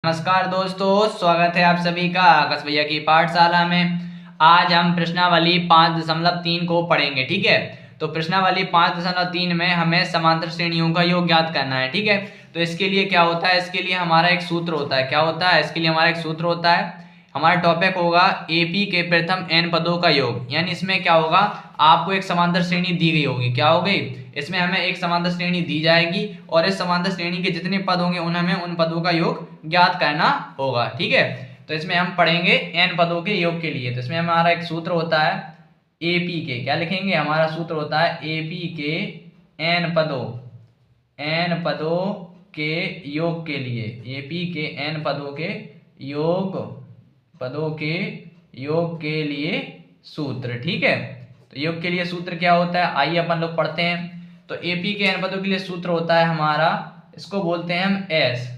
नमस्कार दोस्तों, स्वागत है आप सभी का आकाश भैया की पाठशाला में। आज हम प्रश्नावली 5.3 को पढ़ेंगे। ठीक है, तो प्रश्नावली 5.3 में हमें समांतर श्रेणियों का योग ज्ञात करना है। ठीक है, तो इसके लिए क्या होता है, इसके लिए हमारा एक सूत्र होता है। क्या होता है, इसके लिए हमारा एक सूत्र होता है। हमारा टॉपिक होगा एपी के प्रथम n पदों का योग। यानी इसमें क्या होगा, आपको एक समांतर श्रेणी दी गई होगी। क्या हो गई, इसमें हमें एक समांतर श्रेणी दी जाएगी और इस समांतर श्रेणी के जितने पद होंगे हमें उन पदों का योग ज्ञात करना होगा। ठीक है, तो इसमें हम पढ़ेंगे n पदों के योग के लिए। तो इसमें हमारा एक सूत्र होता है एपी के, क्या लिखेंगे, हमारा सूत्र होता है एपी के n पदों के योग के लिए। एपी के n पदों के योग के लिए सूत्र। ठीक है, तो योग के लिए सूत्र क्या होता है, आइए अपन लोग पढ़ते हैं। तो एपी के n पदों के लिए सूत्र होता है हमारा, इसको बोलते हैं हम एस।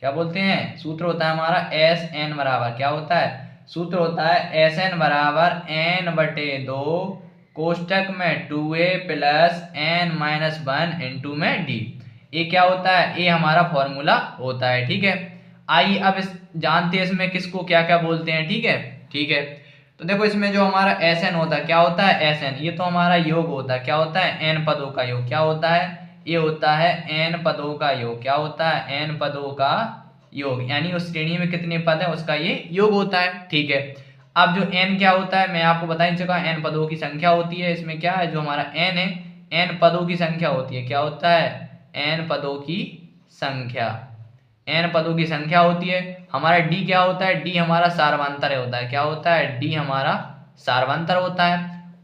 क्या बोलते हैं, सूत्र होता है हमारा एस एन बराबर, क्या होता है, सूत्र होता है एस एन बराबर n/2 कोष्टक में 2a प्लस n-1 इंटू में d। ये क्या होता है, ये हमारा फॉर्मूला होता है। ठीक है, आइए अब इस जानते हैं इसमें किसको क्या क्या बोलते हैं। ठीक है, ठीक है, तो देखो इसमें जो हमारा एस एन होता है, क्या होता है एस एन, ये तो हमारा योग होता है। क्या होता है, एन पदों का योग। क्या होता है, ये होता है एन पदों का योग। क्या होता है, एन पदों का योग, यानी उस श्रेणी में कितने पद है उसका ये योग होता है। ठीक है, अब जो एन क्या होता है मैं आपको बता ही चुका, एन पदों की संख्या होती है। इसमें क्या है, जो हमारा एन है, एन पदों की संख्या होती है। क्या होता है, एन पदों की संख्या, एन पदों की संख्या होती है। हमारा डी क्या होता है, डी हमारा सार्वंतर होता है। क्या होता है, डी हमारा सार्वंतर होता है।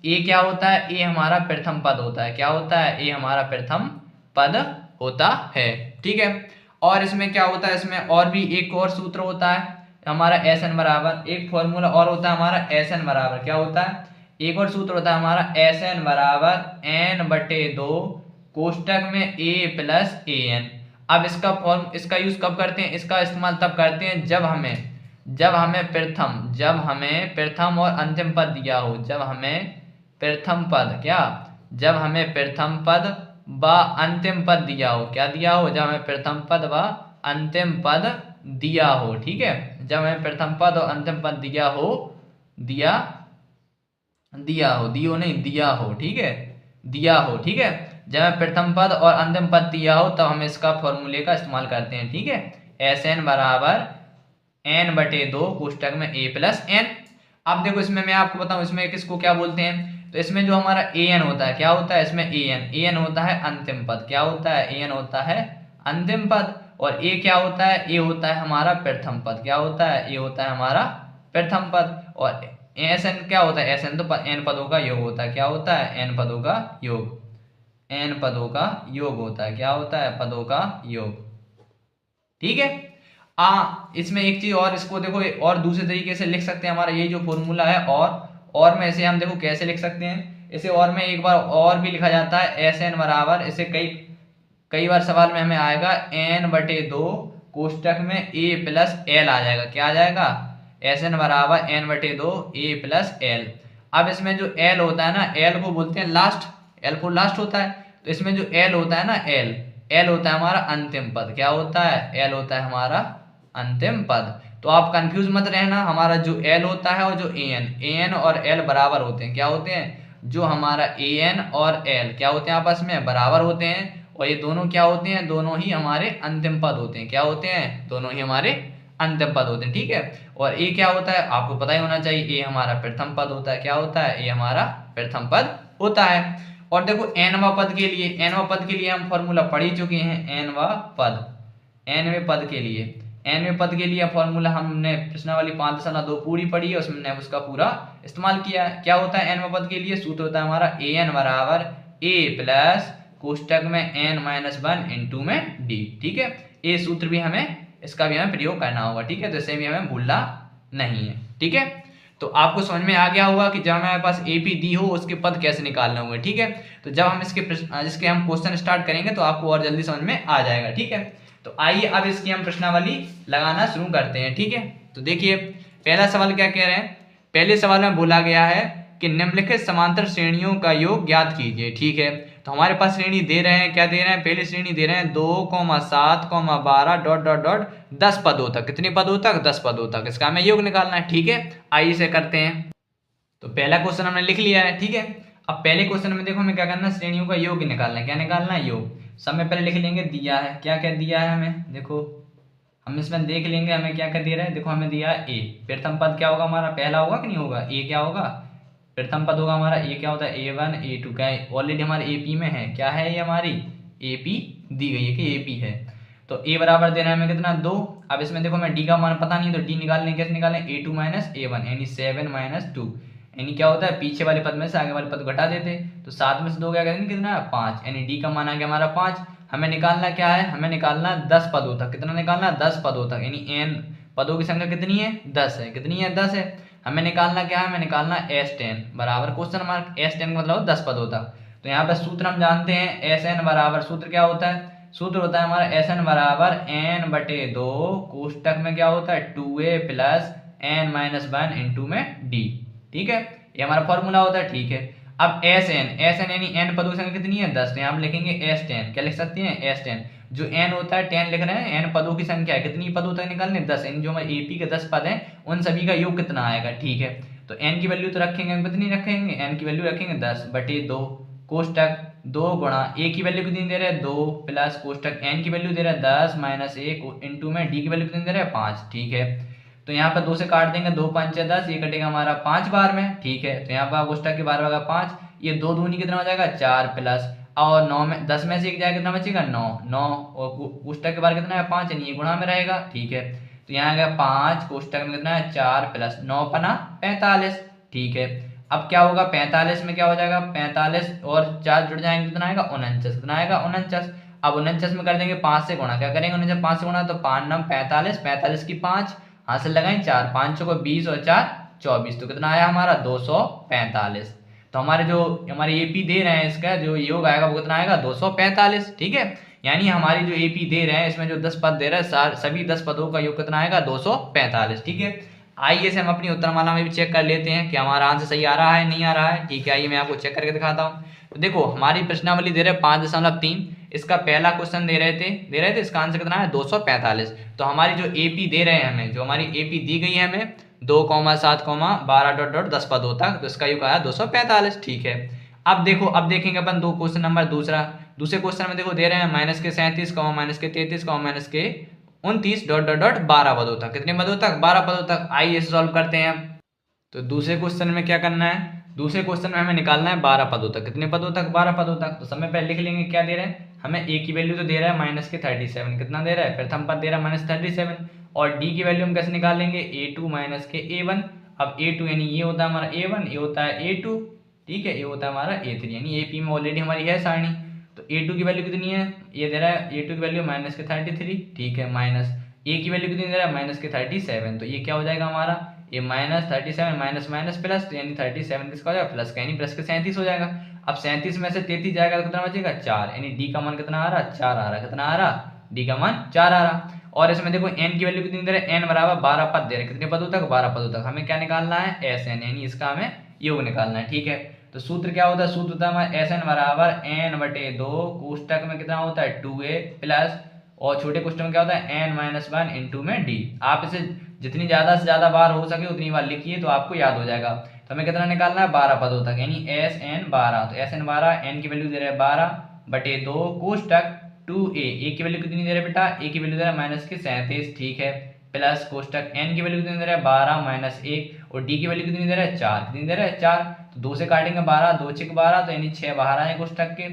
ए क्या होता है, ए हमारा प्रथम पद होता है। क्या होता है, ए हमारा प्रथम पद होता है। ठीक है, और इसमें क्या होता है, इसमें और भी एक और सूत्र होता है हमारा एस एन बराबर, एक फॉर्मूला और होता है हमारा एस एन बराबर। क्या होता है, एक और सूत्र होता है हमारा एस एन बराबर n/2 कोष्टक में a प्लस ए एन। अब इसका यूज कब करते हैं, इसका इस्तेमाल तब करते हैं जब हमें प्रथम और अंतिम पद दिया हो। जब हमें प्रथम पद व अंतिम पद दिया हो। क्या दिया हो, जब हमें प्रथम पद व अंतिम पद दिया हो। ठीक है, जब हमें प्रथम पद और अंतिम पद दिया हो। ठीक है, दिया हो। ठीक है, जब हमें प्रथम पद और अंतिम पद दिया हो तब हम इसका फॉर्मूले का इस्तेमाल करते हैं। ठीक है, एस एन बराबर n/2 कोष्टक में a प्लस एन। अब देखो इसमें मैं आपको बताऊं इसमें किसको क्या बोलते हैं। तो इसमें जो हमारा ए एन होता है, क्या होता है, इसमें ए एन होता है अंतिम पद। क्या होता है, ए एन होता है अंतिम पद। और ए क्या होता है, ए होता है हमारा प्रथम पद। क्या होता है, ए होता है हमारा प्रथम पद। और एस एन क्या होता है, एस एन तो एन पदों का योग होता है। क्या होता है, एन पदों का योग, एन पदों का योग होता है। क्या होता है, पदों का योग। ठीक है, इसमें एक चीज और, इसको देखो और दूसरे तरीके से लिख सकते हैं। हमारा ये जो फॉर्मूला है और में इसे हम देखो कैसे लिख सकते हैं। इसे और में एक बार और भी लिखा जाता है एस एन बराबर, इसे कई बार सवाल में हमें आएगा n/2 कोष्टक में a प्लस एल आ जाएगा। क्या आ जाएगा, एस एन बराबर n/2 a प्लस एल। अब इसमें जो एल होता है ना, एल को बोलते हैं लास्ट, एल को लास्ट होता है। तो इसमें जो एल होता है ना, एल होता है हमारा अंतिम पद। क्या होता है, एल होता है हमारा अंतिम पद। तो आप कंफ्यूज मत रहना, हमारा जो एल होता है और जो ए एन और एल बराबर होते हैं। क्या होते हैं, जो हमारा ए एन और एल क्या होते हैं, आपस में बराबर होते हैं। और ये दोनों क्या होते हैं, दोनों ही हमारे अंतिम पद होते हैं। क्या होते हैं, दोनों ही हमारे अंतिम पद होते हैं। ठीक है, और ए क्या होता है आपको पता ही होना चाहिए, ए हमारा प्रथम पद होता है। क्या होता है, ए हमारा प्रथम पद होता है। और देखो nवां पद के लिए हम फॉर्मूला पढ़ ही चुके हैं। nवें पद के लिए फॉर्मूला हमने प्रश्नावली 5.2 पूरी पढ़ी है, उसमें उसका पूरा इस्तेमाल किया है। क्या होता है nवां पद के लिए, सूत्र होता है हमारा ए एन बराबर a प्लस कोष्टक में n-1 इंटू में d। ठीक है, ये सूत्र भी इसका भी हमें प्रयोग करना होगा। ठीक है, तो इसे भी हमें भूलना नहीं है। ठीक है, तो आपको समझ में आ गया होगा कि जब हमारे पास एपी दी हो उसके पद कैसे निकालने होंगे। ठीक है, तो जब हम इसके हम क्वेश्चन स्टार्ट करेंगे तो आपको और जल्दी समझ में आ जाएगा। ठीक है, तो आइए अब इसकी हम प्रश्नावली लगाना शुरू करते हैं। ठीक है, तो देखिए पहला सवाल क्या कह रहे हैं, पहले सवाल में बोला गया है कि निम्नलिखित समांतर श्रेणियों का योग ज्ञात कीजिए। ठीक है, तो हमारे पास श्रेणी दे रहे हैं, क्या दे रहे हैं, पहली श्रेणी दे रहे हैं 2, 7, 12 डॉट डॉट डॉट 10 पदों तक। कितने पदों तक, 10 पदों तक। इसका हमें योग निकालना है। ठीक है, आइए इसे करते हैं। तो पहला क्वेश्चन हमने लिख लिया है। ठीक है, अब पहले क्वेश्चन में देखो हमें क्या करना है, श्रेणियों का योग निकालना है। क्या निकालना है, योग। सब में पहले लिख लेंगे, दिया है, क्या क्या दिया है हमें, देखो हम इसमें देख लेंगे हमें क्या क्या दे रहा है। देखो हमें दिया है ए, प्रथम पद क्या होगा हमारा, पहला होगा कि नहीं होगा, ए क्या होगा, प्रथम पद होगा हमारा। ए क्या होता है, A1 A2 क्या ऑलरेडी हमारे AP में है, क्या है ये हमारी AP दी गई है कि AP है। तो A बराबर दे रहा है हमें कितना, 2। अब इसमें देखो हमें D का मान पता नहीं, तो D निकाल लें, कैसे निकालें, A2 माइनस A1 यानी 7 माइनस 2 यानी क्या होता है, पीछे वाले पद में से आगे वाले पद घटा देते, तो 7 में से 2 क्या करेंगे, कितना 5 यानी D का मान आ गया हमारा 5। हमें निकालना क्या है, हमें निकालना 10 पदों तक। कितना निकालना, 10 पदों तक यानी n पदों की संख्या कितनी है, 10 है। कितनी है, 10 है। हमें निकालना क्या है, हमें निकालना S10 बराबर क्वेश्चन मार्क, S10 का मतलब 10 पदों तक। तो यहाँ पे सूत्र हम जानते हैं, SN बराबर सूत्र क्या होता है, सूत्र होता है हमारा SN बराबर n/2 कोष्टक में क्या होता है 2a प्लस n-1 इंटू में d। ठीक है, ये हमारा फॉर्मूला होता है। ठीक है, अब SN यानी n पदों की संख्या कितनी है, 10। तो यहाँ पे लिखेंगे S10, क्या लिख सकते हैं, S10। जो n होता है 10 लिख रहे हैं, n पदों की संख्या है, कितनी पदों तक निकालने, 10 यानी जो हमारे AP के 10 पद हैं उन सभी का योग कितना आएगा। ठीक है, तो n की वैल्यू तो रखेंगे, कितनी रखेंगे, n की वैल्यू रखेंगे 10/2 कोष्टक 2 गुणा a की वैल्यू कितनी दे रहे हैं 2 प्लस कोष्टक n की वैल्यू दे रहा है 10 माइनस 1 इंटू में d की वैल्यू कितनी दे रहा है 5। ठीक है, तो यहाँ पर 2 से काट देंगे, 2 5 10, ये कटेगा हमारा 5 बार में। ठीक है, तो यहाँ पर कोष्टक के बार होगा 5, ये 2 दूनी कितना हो जाएगा 4 प्लस और 9 में 10 में से 1 जाएगा, कितना बचेगा 9 और कोष्टक के बार कितना है 5 यानी ये गुणा में रहेगा। ठीक है, तो यहाँ आ गया 5 कोष्टक में कितना है 4 प्लस 9 पना 45। ठीक है, अब क्या होगा 45 में क्या हो जाएगा, 45 और 4 जुड़ जाएंगे, कितना आएगा 49। कितना आएगा 49। अब 49 में कर देंगे 5 से गुणा, क्या करेंगे 49 5 से गुणा, तो 5 9 45, 45 की 5 हासिल लगाएं 4, 5 को 20 और 4 24, तो कितना आया हमारा 245। तो हमारे जो हमारे AP दे रहे हैं इसका जो योग आएगा वो कितना आएगा 245। ठीक है, यानी हमारी जो AP दे रहे हैं इसमें जो 10 पद दे रहे हैं सभी 10 पदों का योग कितना आएगा 245। ठीक है, आइए से हम अपनी उत्तरमाला में भी चेक कर लेते हैं कि हमारा आंसर सही आ रहा है नहीं आ रहा है। ठीक है, आइए मैं आपको चेक करके दिखाता हूँ। तो देखो हमारी प्रश्नावली दे रहे 5.3, इसका पहला क्वेश्चन दे रहे थे इसका आंसर कितना है 245। तो हमारी जो AP दे रहे हैं हमें, जो हमारी AP दी गई है हमें 2, 7, 12 डॉट डॉट 10 पदों तक, तो इसका योग आया 245। ठीक है, अब देखो अब देखेंगे अपन दो क्वेश्चन नंबर दूसरे क्वेश्चन में देखो दे रहे हैं -37, -33, -29 डॉट डॉट डॉट 12 पदों तक। कितने पदों तक, 12 पदों तक। आइए इसे सॉल्व करते हैं। तो दूसरे क्वेश्चन में क्या करना है, दूसरे क्वेश्चन में हमें निकालना है 12 पदों तक। कितने पदों तक, 12 पदों तक। तो समय पहले लिख लेंगे क्या दे रहे हैं हमें, a की वैल्यू तो दे रहा है -37, कितना दे रहा है, प्रथम पद दे रहा है -37, और d की वैल्यू हम कैसे निकालेंगे, A2 माइनस के A1। अब A2 यानी ये होता है हमारा A1, ये होता है A2। ठीक है, ये होता है हमारा A3, यानी AP में ऑलरेडी हमारी है सारणी। तो A2 की वैल्यू कितनी है, ये दे रहा है A2 की वैल्यू -33। ठीक है, माइनस A की वैल्यू कितनी दे रहा है -37, तो ये क्या हो जाएगा हमारा, ये -37 माइनस माइनस प्लस, तो यानी 37 किसका हो जाएगा प्लस का, यानी प्लस के 37 हो जाएगा। अब 37 में से 33 जाएगा तो कितना बचेगा 4, यानी D का मान कितना आ रहा, 4 आ रहा। कितना आ रहा, D का मान 4 आ रहा। और इसमें देखो n की वैल्यू कितनी दे रहे हैं, n बराबर 12 पद दे रहे हैं, कितने पदों तक, 12 पदों तक। हमें क्या निकालना है, SN, यानी इसका हमें योग निकालना है। ठीक है, तो सूत्र क्या होता है, सूत्र होता है हमारा SN बराबर n/2 कोष्टक में कितना होता है 2a प्लस और छोटे कोष्टक में क्या होता है n-1 इंटू में d। आप इसे जितनी ज्यादा से ज्यादा बार हो सके उतनी बार लिखिए तो आपको याद हो जाएगा। तो हमें कितना निकालना है 12 पदों तक, यानी SN 12। तो SN 12, n की वैल्यू दे रहे हैं 12/2 कोष्टक 2a, a की वैल्यू कितनी दे रहे हैं बेटा, a की वैल्यू दे रहा है -37। ठीक है, प्लस कोष्टक n की वैल्यू कितनी दे रहा है 12 माइनस 1 और d की वैल्यू कितनी दे रहा है 4। कितनी दे रहा है 4, तो 2 से काटेंगे 12, 2 6 12, तो यानी 6 बाहर आए कोष्टक के।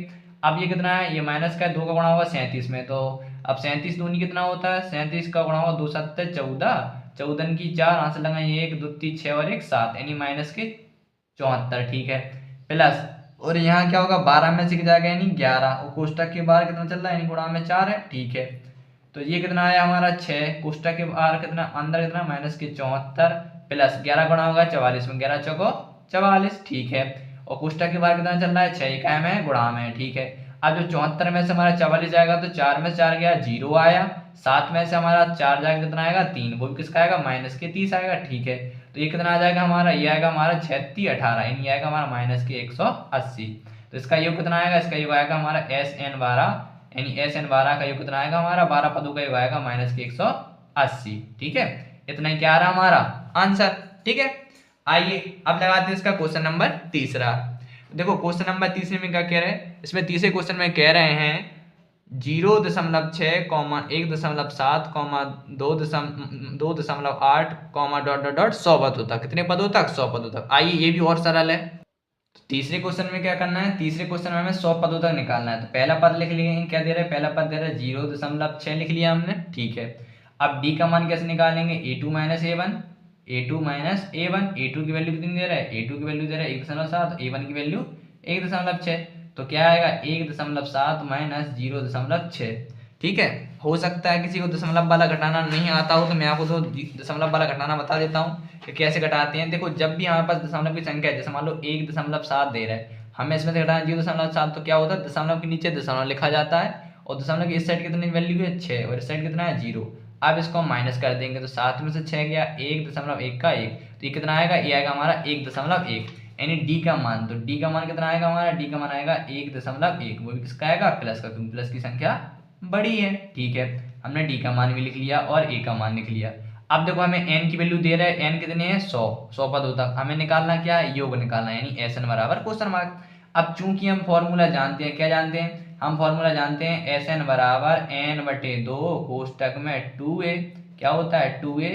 अब ये कितना है, ये माइनस का 2 का गुणा होगा 37 में, तो अब 37 दूनी कितना होता है, 37 का गुणा होगा 2 7 14, 14 की 4 आंसर लगाएंगे 1 2 3 6 और 1 7, यानी -74। ठीक है, प्लस और यहाँ क्या होगा 12 में से जाएगा यानी 11 और कोष्टक के बाहर कितना चल रहा है, यानी गुणा में 4 है। ठीक है, तो ये कितना आया हमारा 6, कोष्टक के बाहर कितना, अंदर कितना -74 प्लस 11 गुणा होगा 44 में, 11 चौको 44। ठीक है, और कोष्टक के बाहर कितना चल रहा है 6, कायम है गुणा में। ठीक है, अब जो 74 में से हमारा 44 आएगा तो 4 में से 4 गया 0 आया, 7 में से हमारा 4 जाएगा कितना आएगा 3, वो भी किसका आएगा माइनस के 30 आएगा। ठीक है, तो ये कितना आ जाएगा हमारा, ये आएगा हमारा 36 18 यानी ये आएगा हमारा माइनस के 180। तो इसका योग कितना आएगा, इसका योग आएगा हमारा SN12 यानी SN12 का योग कितना आएगा हमारा 12 पदों का योग आएगा माइनस के 180। ठीक है, इतना ही क्या आ रहा हमारा आंसर। ठीक है, आइए अब लगाते हैं इसका क्वेश्चन नंबर तीसरा। देखो क्वेश्चन नंबर तीसरे में क्या कह रहे हैं, इसमें तीसरे क्वेश्चन में कह रहे हैं 0.6, 1.7, 2.8, डॉट डॉट डॉट 100 पदों तक। कितने पदों तक, 100 पदों तक। आइए ये भी और सरल है। तो तीसरे क्वेश्चन में क्या करना है, तीसरे क्वेश्चन में हमें 100 पदों तक निकालना है। तो पहला पद लिख लिए, क्या दे रहा है, पहला पद दे रहा है 0.6 लिख लिया हमने। ठीक है, अब डी का मान कैसे निकालेंगे, a2 minus a1, a2 minus a1, a2 की वैल्यू कितनी दे रहा है, a2 की वैल्यू दे रहा है 1.7, a1 की वैल्यू 1.6, तो क्या आएगा 1.7 माइनस 0.6। ठीक है, हो सकता है किसी को दशमलव वाला घटाना नहीं आता हो, तो मैं आपको तो दशमलव वाला घटाना बता देता हूँ कि कैसे घटाते हैं। देखो जब भी हमारे पास दशमलव की संख्या है, जैसे मान लो 1.7 दे रहा है, हमें इसमें से घटाना 0.7, तो क्या होता है दशमलव के नीचे दशमलव लिखा जाता है, और दशमलव की इस साइड कितनी वैल्यू है 6 और इस साइड कितना है 0। अब इसको माइनस कर देंगे, तो 7 में से 6 गया 1.1 का 1, तो ये कितना आएगा, ये आएगा हमारा 1.1 यानी डी का मान। तो डी का मान कितना आएगा हमारा, डी का मान आएगा 1.1, वो भी किसका आएगा प्लस का, क्योंकि प्लस की संख्या बड़ी है। ठीक है, हमने डी का मान भी लिख लिया और ए का मान लिख लिया। अब देखो हमें एन की वैल्यू दे रहा है, एन कितने हैं 100 पदों तक। हमें निकालना क्या है, योग निकालना है, यानी एस एन बराबर क्वेश्चन मार्क। अब चूंकि हम फॉर्मूला जानते हैं, क्या जानते हैं, हम फॉर्मूला जानते हैं एस एन बराबर n/2 कोष्टक में 2a क्या होता है 2a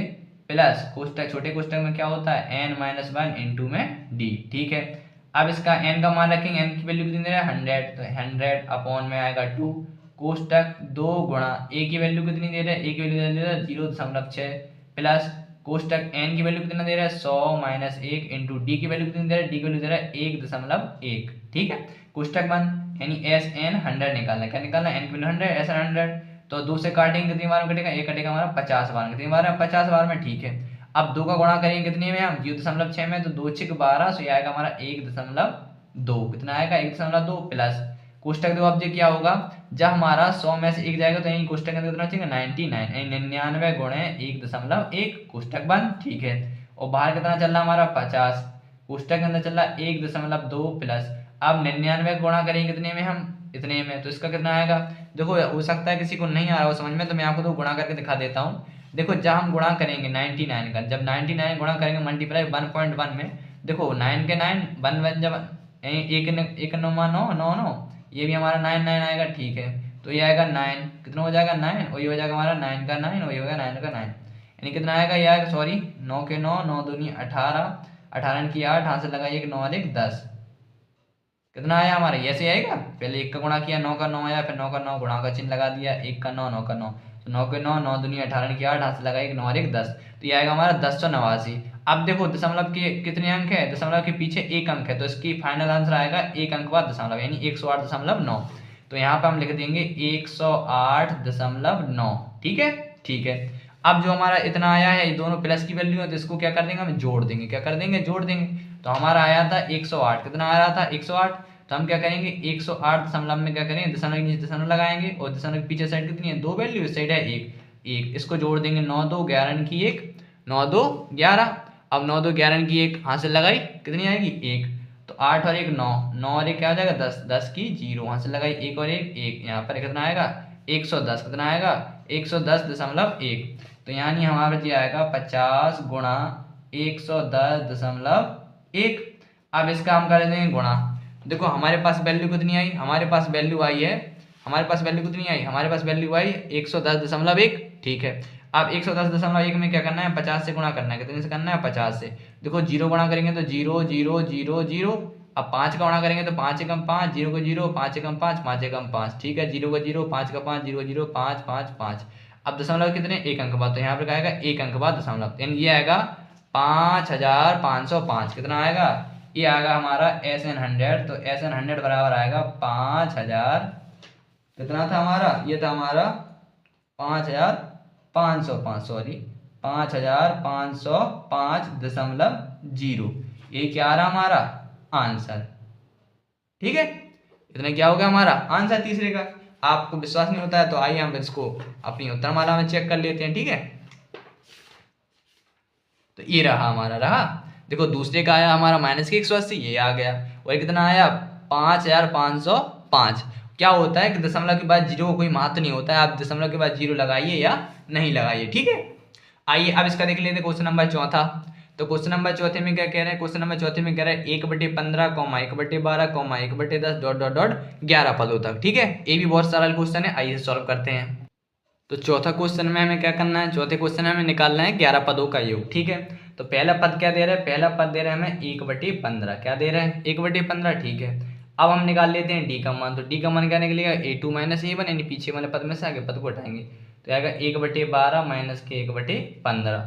प्लस कोष्टक छोटे कोष्टक में क्या होता है n-1 इंटू में d। ठीक है, अब इसका n का मान रखेंगे, n की वैल्यू कितनी दे रहा है 100, तो 100 अपॉन में आएगा 2 कोष्टक 2 गुणा a की वैल्यू कितनी दे रहा है, a की वैल्यू दे रहा है 0.6 प्लस कोष्टक n की वैल्यू कितना दे रहा है 100 माइनस 1 इंटू डी की वैल्यू कितनी दे रहा है, डी की वैल्यू दे रहा है 1.1। ठीक है, कोष्टक बंद यानी एस एन 100 निकालना है, क्या निकालना है, n की वैल्यू 100 एस एन 100, तो 2 से काटेंगे कितनी बार में कटेगा, एक कटेगा हमारा 50 बार में, कितनी बार है 50 बार में। ठीक है, अब 2 का गुणा करेंगे कितने में हम 0.6 में, तो 2 6 12, तो ये आएगा हमारा 1.2, कितना आएगा 1.2 प्लस कोष्टक दो। अब क्या होगा, जब हमारा 100 में से 1 जाएगा तो यही कोष्टक के अंदर कितना चाहिए 99 यानी 99 गुणे 1.1 कोष्टक बंद। ठीक है, और बाहर कितना चल रहा हमारा 50, कोष्टक के अंदर चल रहा 1.2 प्लस, अब 99 गुणा करेंगे कितने में हम इतने में, तो इसका कितना आएगा। देखो हो सकता है किसी को नहीं आ रहा हो समझ में, तो मैं आपको तो गुणा करके दिखा देता हूँ। देखो जब हम गुणा करेंगे 99 का, जब 99 गुणा करेंगे मल्टीप्लाई 1.1 में, देखो 9 के 9 1 जब एक 9 ये भी हमारा 9 9 आएगा। ठीक है, तो ये आएगा 9, कितना हो जाएगा 9, और ये हो जाएगा हमारा 9 का 9 और ये हो गया 9 का 9, यानी कितना आएगा, ये आएगा सॉरी 9 के 9 9 दूनी 18, 18 की 8, हाथ से लगा 1 9 और 1 10, कितना आया हमारा, ऐसे आएगा। पहले 1 का गुणा किया 9 का 9 आया, फिर 9 का 9 गुणा का चिन्ह लगा दिया, 1 का 9 9 का 9, तो 9 के 9 9 दूनी 18 की 8, हाथ से लगा 1 9 और 1 10, तो ये आएगा हमारा 1089। अब देखो दशमलव के कितने अंक है, दशमलव के पीछे 1 अंक है, तो इसकी फाइनल आंसर आएगा 1 अंक बाद दशमलव यानी 108.9। तो यहाँ पे हम लिख देंगे 108.9। ठीक है, ठीक है, अब जो हमारा इतना आया है ये दोनों प्लस की वैल्यू है, तो इसको क्या कर देंगे हम जोड़ देंगे, क्या कर देंगे जोड़ देंगे। तो हमारा आया था 108, कितना आ रहा था 108, तो हम क्या करेंगे 108 दशमलव में क्या करेंगे दशमलव के नीचे दशमलव लगाएंगे, और दशमलव के पीछे साइड कितनी है 2 वैल्यू, इस साइड है 1, इसको जोड़ देंगे 9 2 11 की 1 9 2 11। अब 9 2 11 की 1 हाथ से लगाई कितनी आएगी 1, तो 8 और 1 9 9 और 1 क्या हो जाएगा 10 10 की 0, हाथ से लगाई 1 और 1 1, यहाँ पर कितना आएगा 110, कितना आएगा 110.1, तो यानी हमारा ये आएगा 50 गुणा 110.1। अब इसका हम कर देंगे गुणा। देखो हमारे पास वैल्यू कितनी आई, हमारे पास वैल्यू आई है, हमारे पास वैल्यू कितनी आई, हमारे पास वैल्यू आई 110.1। ठीक है, अब 110.1 में क्या करना है 50 से गुणा करना है, कितने से करना है 50 से। देखो 0 गुणा करेंगे तो 0 0 0 0, अब 5 का गुणा करेंगे तो 5 एकम 5, 0 को 0, 5 एकम 5, 5 एकम 5। ठीक है, 0 को 0, 5 का 5, 0 0 5 5 5। अब दशमलव कितने 1 अंक बाद, तो यहाँ पर क्या आएगा 1 अंक बाद दशमलव, यानी ये आएगा 5505, कितना आएगा ये आएगा हमारा SN 100, तो SN 100 बराबर आएगा 5000, कितना था हमारा, ये था हमारा 5505, सॉरी 5505.0, ये क्या आ रहा हमारा आंसर। ठीक है, इतना क्या हो गया हमारा आंसर तीसरे का। आपको विश्वास नहीं होता है तो आइए हम इसको अपनी उत्तरमाला में चेक कर लेते हैं, ठीक है। तो ये रहा हमारा, रहा देखो दूसरे का आया हमारा -180, ये आ गया। और कितना आया 5505। क्या होता है कि दशमलव के बाद जीरो कोई महत्व नहीं होता है, आप दशमलव के बाद जीरो लगाइए या नहीं लगाइए, ठीक है। आइए अब इसका देख लेते हैं क्वेश्चन नंबर चौथा। तो क्वेश्चन नंबर चौथे में क्या कह रहे हैं, क्वेश्चन नंबर चौथे में कह रहे हैं 1/15, 1/12, 1/10 डॉट डॉट डॉट 11 पदों तक, ठीक है। ये भी बहुत सरल क्वेश्चन है, आइए सॉल्व करते हैं। तो चौथा क्वेश्चन में हमें क्या करना है, चौथे क्वेश्चन में हमें निकालना है 11 पदों का योग, ठीक है। तो पहला पद क्या दे रहा है, पहला पद दे रहा है हमें 1/15, क्या दे रहा है 1/15, ठीक है। अब हम निकाल लेते हैं डी का मान। तो डी का मान क्या निकलेगा, a2 - a1, यानी पीछे वाले पद में से आगे पद को हटाएंगे तो आएगा 1/12 - के 1/15।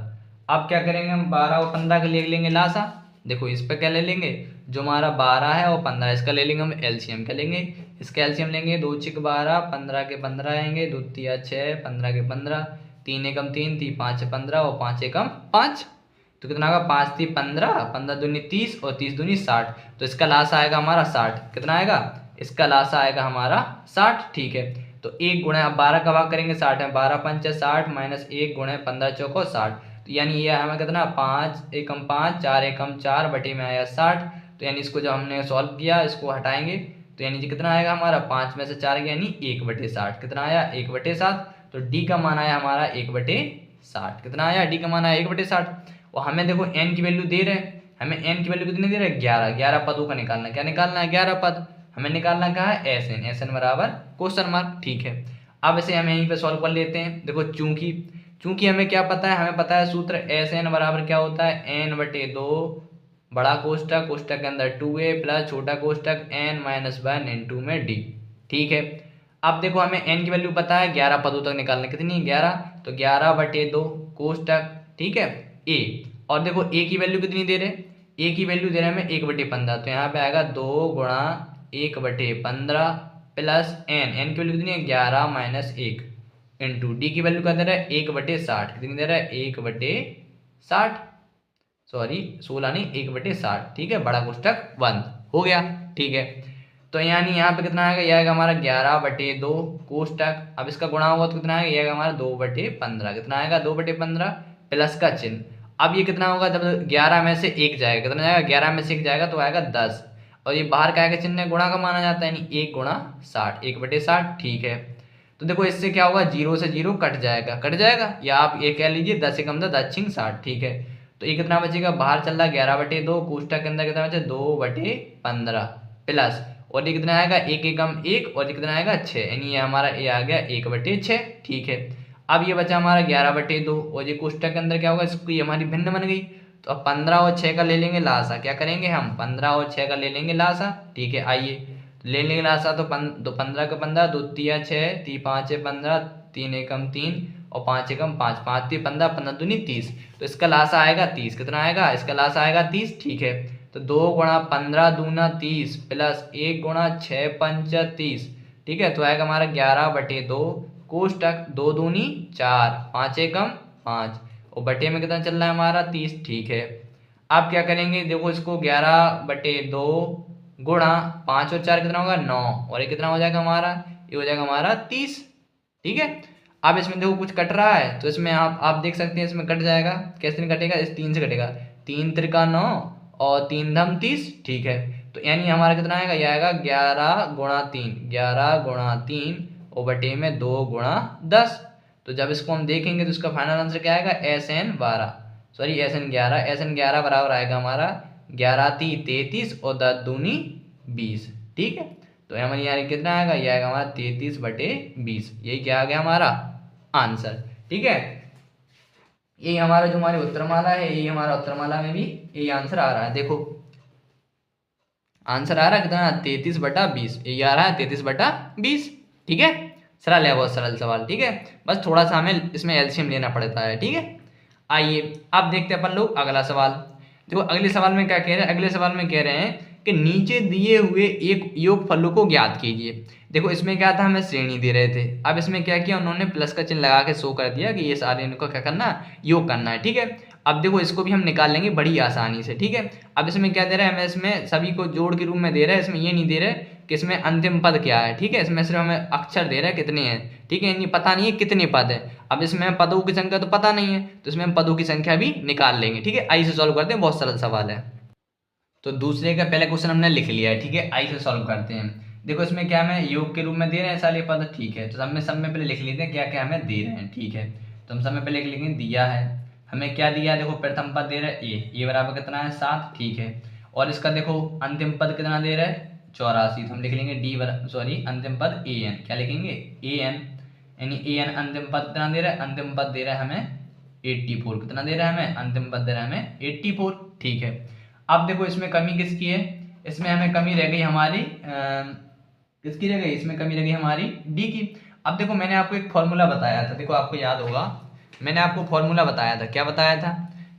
अब क्या करेंगे हम 12 और 15 का ले लेंगे लासा। देखो इस पर क्या ले लेंगे, जो हमारा 12 है और 15 इसका ले लेंगे हम एलसीएम, क्या लेंगे इसका एलसीएम लेंगे। 2 × 12, 15 के 15 आएंगे, 2 × 6, 15 के 15, 3 × 3, 3 × 5 = 15 और 5 × 5, तो कितना होगा 5 × 3 = 15, 15 दूनी 30 और 30 दूनी 60। तो इसका लाश आएगा हमारा 60। कितना आएगा, इसका लाश आएगा हमारा 60, ठीक है। तो 1 गुणा, अब 12 का भाग करेंगे 60 में, 12 × 5 = 60 - 1 गुणा 15 × 4 = 60। तो यानी ये हमें कितना 5 × 1 = 5, 4 × 1 = 4 बटे में आया 60। तो यानी इसको जब हमने सॉल्व किया, इसको हटाएंगे तो यानी कि कितना आएगा हमारा 5 में से 4 गया, यानी 1/60। कितना आया 1/7। तो डी का मान आया हमारा 1/60। कितना आया, डी का मान आया 1/60। और हमें देखो एन की वैल्यू दे रहे हैं, हमें एन की वैल्यू कितनी दे रहे हैं 11, 11 पदों का निकालना है। क्या निकालना है 11 पद, हमें निकालना क्या है एस एन, एस एन बराबर क्वेश्चन मार्क, ठीक है। अब इसे हम यहीं पे सॉल्व कर लेते हैं। देखो चूंकि हमें क्या पता है, हमें पता है सूत्र एस एन बराबर क्या होता है n/2 बड़ा कोष्टक, कोष्टक के अंदर 2a प्लस छोटा कोष्टक n - 1 इंटू में d, ठीक है। अब देखो हमें n की वैल्यू पता है 11 पदों तक निकालना, कितनी 11, तो 11/2 कोष्टक, ठीक है a। और देखो a की वैल्यू कितनी दे रहे, a की वैल्यू दे रहे हैं हमें 1/15, तो यहाँ पे आएगा 2 × 1/15 प्लस n की वैल्यू कितनी है 11 - 1 इंटू डी की वैल्यू क्या दे रहा है 1/60, कितनी दे रहा है 1/60, सॉरी 16 नहीं 1/60, ठीक है। बड़ा कोष्टक बंद हो गया, ठीक है। तो यानी यहाँ पे कितना आएगा, ये आएगा हमारा 11/2 कोष्टक। अब इसका गुणा होगा तो कितना आएगा, ये आएगा हमारा 2/15, कितना आएगा 2/15 प्लस का चिन्ह। अब ये कितना होगा, जब 11 में से 1 जाएगा, कितना जाएगा 11 में से 1 जाएगा तो आएगा 10, और ये बाहर का आएगा चिन्ह गुणा का माना जाता है, यानी 1 × 60, 1/60, ठीक है। तो देखो इससे क्या होगा, 0 से 0 कट जाएगा, या आप ये कह लीजिए 10 × 10 = 60, ठीक है। तो ये कितना बचेगा, बाहर चल रहा है 11/2 कोष्टक के अंदर कितना बचे 2/15 प्लस, और ये कितना आएगा 1 × 1 और ये कितना आएगा 6, यानी ये हमारा ये आ गया 1/6, ठीक है। अब ये बचा हमारा 11/2 और ये कोष्टक के अंदर क्या होगा, इसको ये हमारी भिन्न बन गई। तो अब 15 और 6 का ले लेंगे लासा, क्या करेंगे हम 15 और 6 का ले लेंगे लासा, ठीक है। आइए ले लेंगे लासा, तो 15 का 15, 2 × 6, 3 × 5 = 15, 3 × 1 = 3 और 5 × 1 = 5, 5 × 3 = 15, 15 दूनी 30। तो इसका लासा आएगा 30, कितना आएगा इसका लासा आएगा 30, ठीक है। तो 2 × 15 दूना 30 प्लस 1 × 6 पंच 30, ठीक है। तो आएगा हमारा 11/2 कोष्टक, 2 दूनी 4, 5 × 1 = 5 और बटे में कितना चल रहा है हमारा 30, ठीक है। अब क्या करेंगे, देखो इसको 11/2 गुणा 5 और 4 कितना होगा 9, और ये कितना हो जाएगा हमारा, ये हो जाएगा हमारा 30, ठीक है। अब इसमें देखो कुछ कट रहा है, तो इसमें आप देख सकते हैं इसमें कट जाएगा, कैसे नहीं कटेगा, इस 3 से कटेगा, 3 × 3 = 9 और 3 × 30, ठीक है। तो यानी हमारा कितना आएगा, ये आएगा 11 × 3, 11 × 3 और बटे में 2 × 10। तो जब इसको हम देखेंगे तो इसका फाइनल आंसर क्या आएगा SN11, सॉरी SN11 बराबर आएगा हमारा 11 × 3 = 33 और 10 दूनी 20, ठीक है। तो हमारे यहाँ कितना आएगा, ये आएगा हमारा 33/20, यही क्या आ गया हमारा आंसर, ठीक है। यही हमारा जो हमारी उत्तरमाला है, यही हमारा उत्तरमाला में भी यही आंसर आ रहा है। देखो आंसर आ रहा है कितना 33/20, यही आ रहा है 33/20, ठीक है। सरल है, बहुत सरल सवाल, ठीक है। बस थोड़ा सा हमें इसमें एलसीएम लेना पड़ता है, ठीक है। आइए अब देखते हैं अपन लोग अगला सवाल। देखो अगले सवाल में क्या कह रहे हैं, अगले सवाल में कह रहे हैं कि नीचे दिए हुए एक योगफलों को ज्ञात कीजिए। देखो इसमें क्या था, हमें श्रेणी दे रहे थे, अब इसमें क्या किया उन्होंने प्लस का चिन्ह लगा के शो कर दिया कि ये सारे इनको क्या करना योग करना है, ठीक है। अब देखो इसको भी हम निकाल लेंगे बड़ी आसानी से, ठीक है। अब इसमें क्या दे रहा है, हमें इसमें सभी को जोड़ के रूप में दे रहा है, इसमें ये नहीं दे रहा है कि इसमें अंतिम पद क्या है, ठीक है। इसमें सिर्फ हमें अक्षर दे रहा है कितने हैं, ठीक है, नहीं पता नहीं है कितने पद है। अब इसमें पदों की संख्या तो पता नहीं है, तो इसमें हम पदों की संख्या भी निकाल लेंगे, ठीक है। आई से सॉल्व करते हैं, बहुत सरल सवाल है। तो दूसरे का पहले क्वेश्चन हमने लिख लिया है, ठीक है। आई से सॉल्व करते हैं। देखो इसमें क्या हमें योग के रूप में दे रहे हैं सारे पद, ठीक है। तो सब में पहले लिख लेते हैं क्या क्या हमें दे रहे हैं, ठीक है। तो हम सब में पहले लिख लेंगे, दिया है हमें क्या दिया है, देखो प्रथम पद दे रहा है ए बराबर कितना है 7, ठीक है। और इसका देखो अंतिम पद कितना दे रहा है 84, तो हम लिख लेंगे अंतिम पद ए एन, क्या लिखेंगे ए एन, यानी ए एन अंतिम पद कितना दे रहा है, अंतिम पद दे रहा है हमें 84, कितना दे रहा है हमें, अंतिम पद दे रहा है हमें 84, ठीक है। अब देखो इसमें कमी किसकी है, इसमें हमें कमी रह गई हमारी किसकी रह गई, इसमें कमी रह गई हमारी डी की। अब देखो मैंने आपको एक फॉर्मूला बताया था, देखो आपको याद होगा मैंने आपको फॉर्मूला बताया था, क्या बताया था,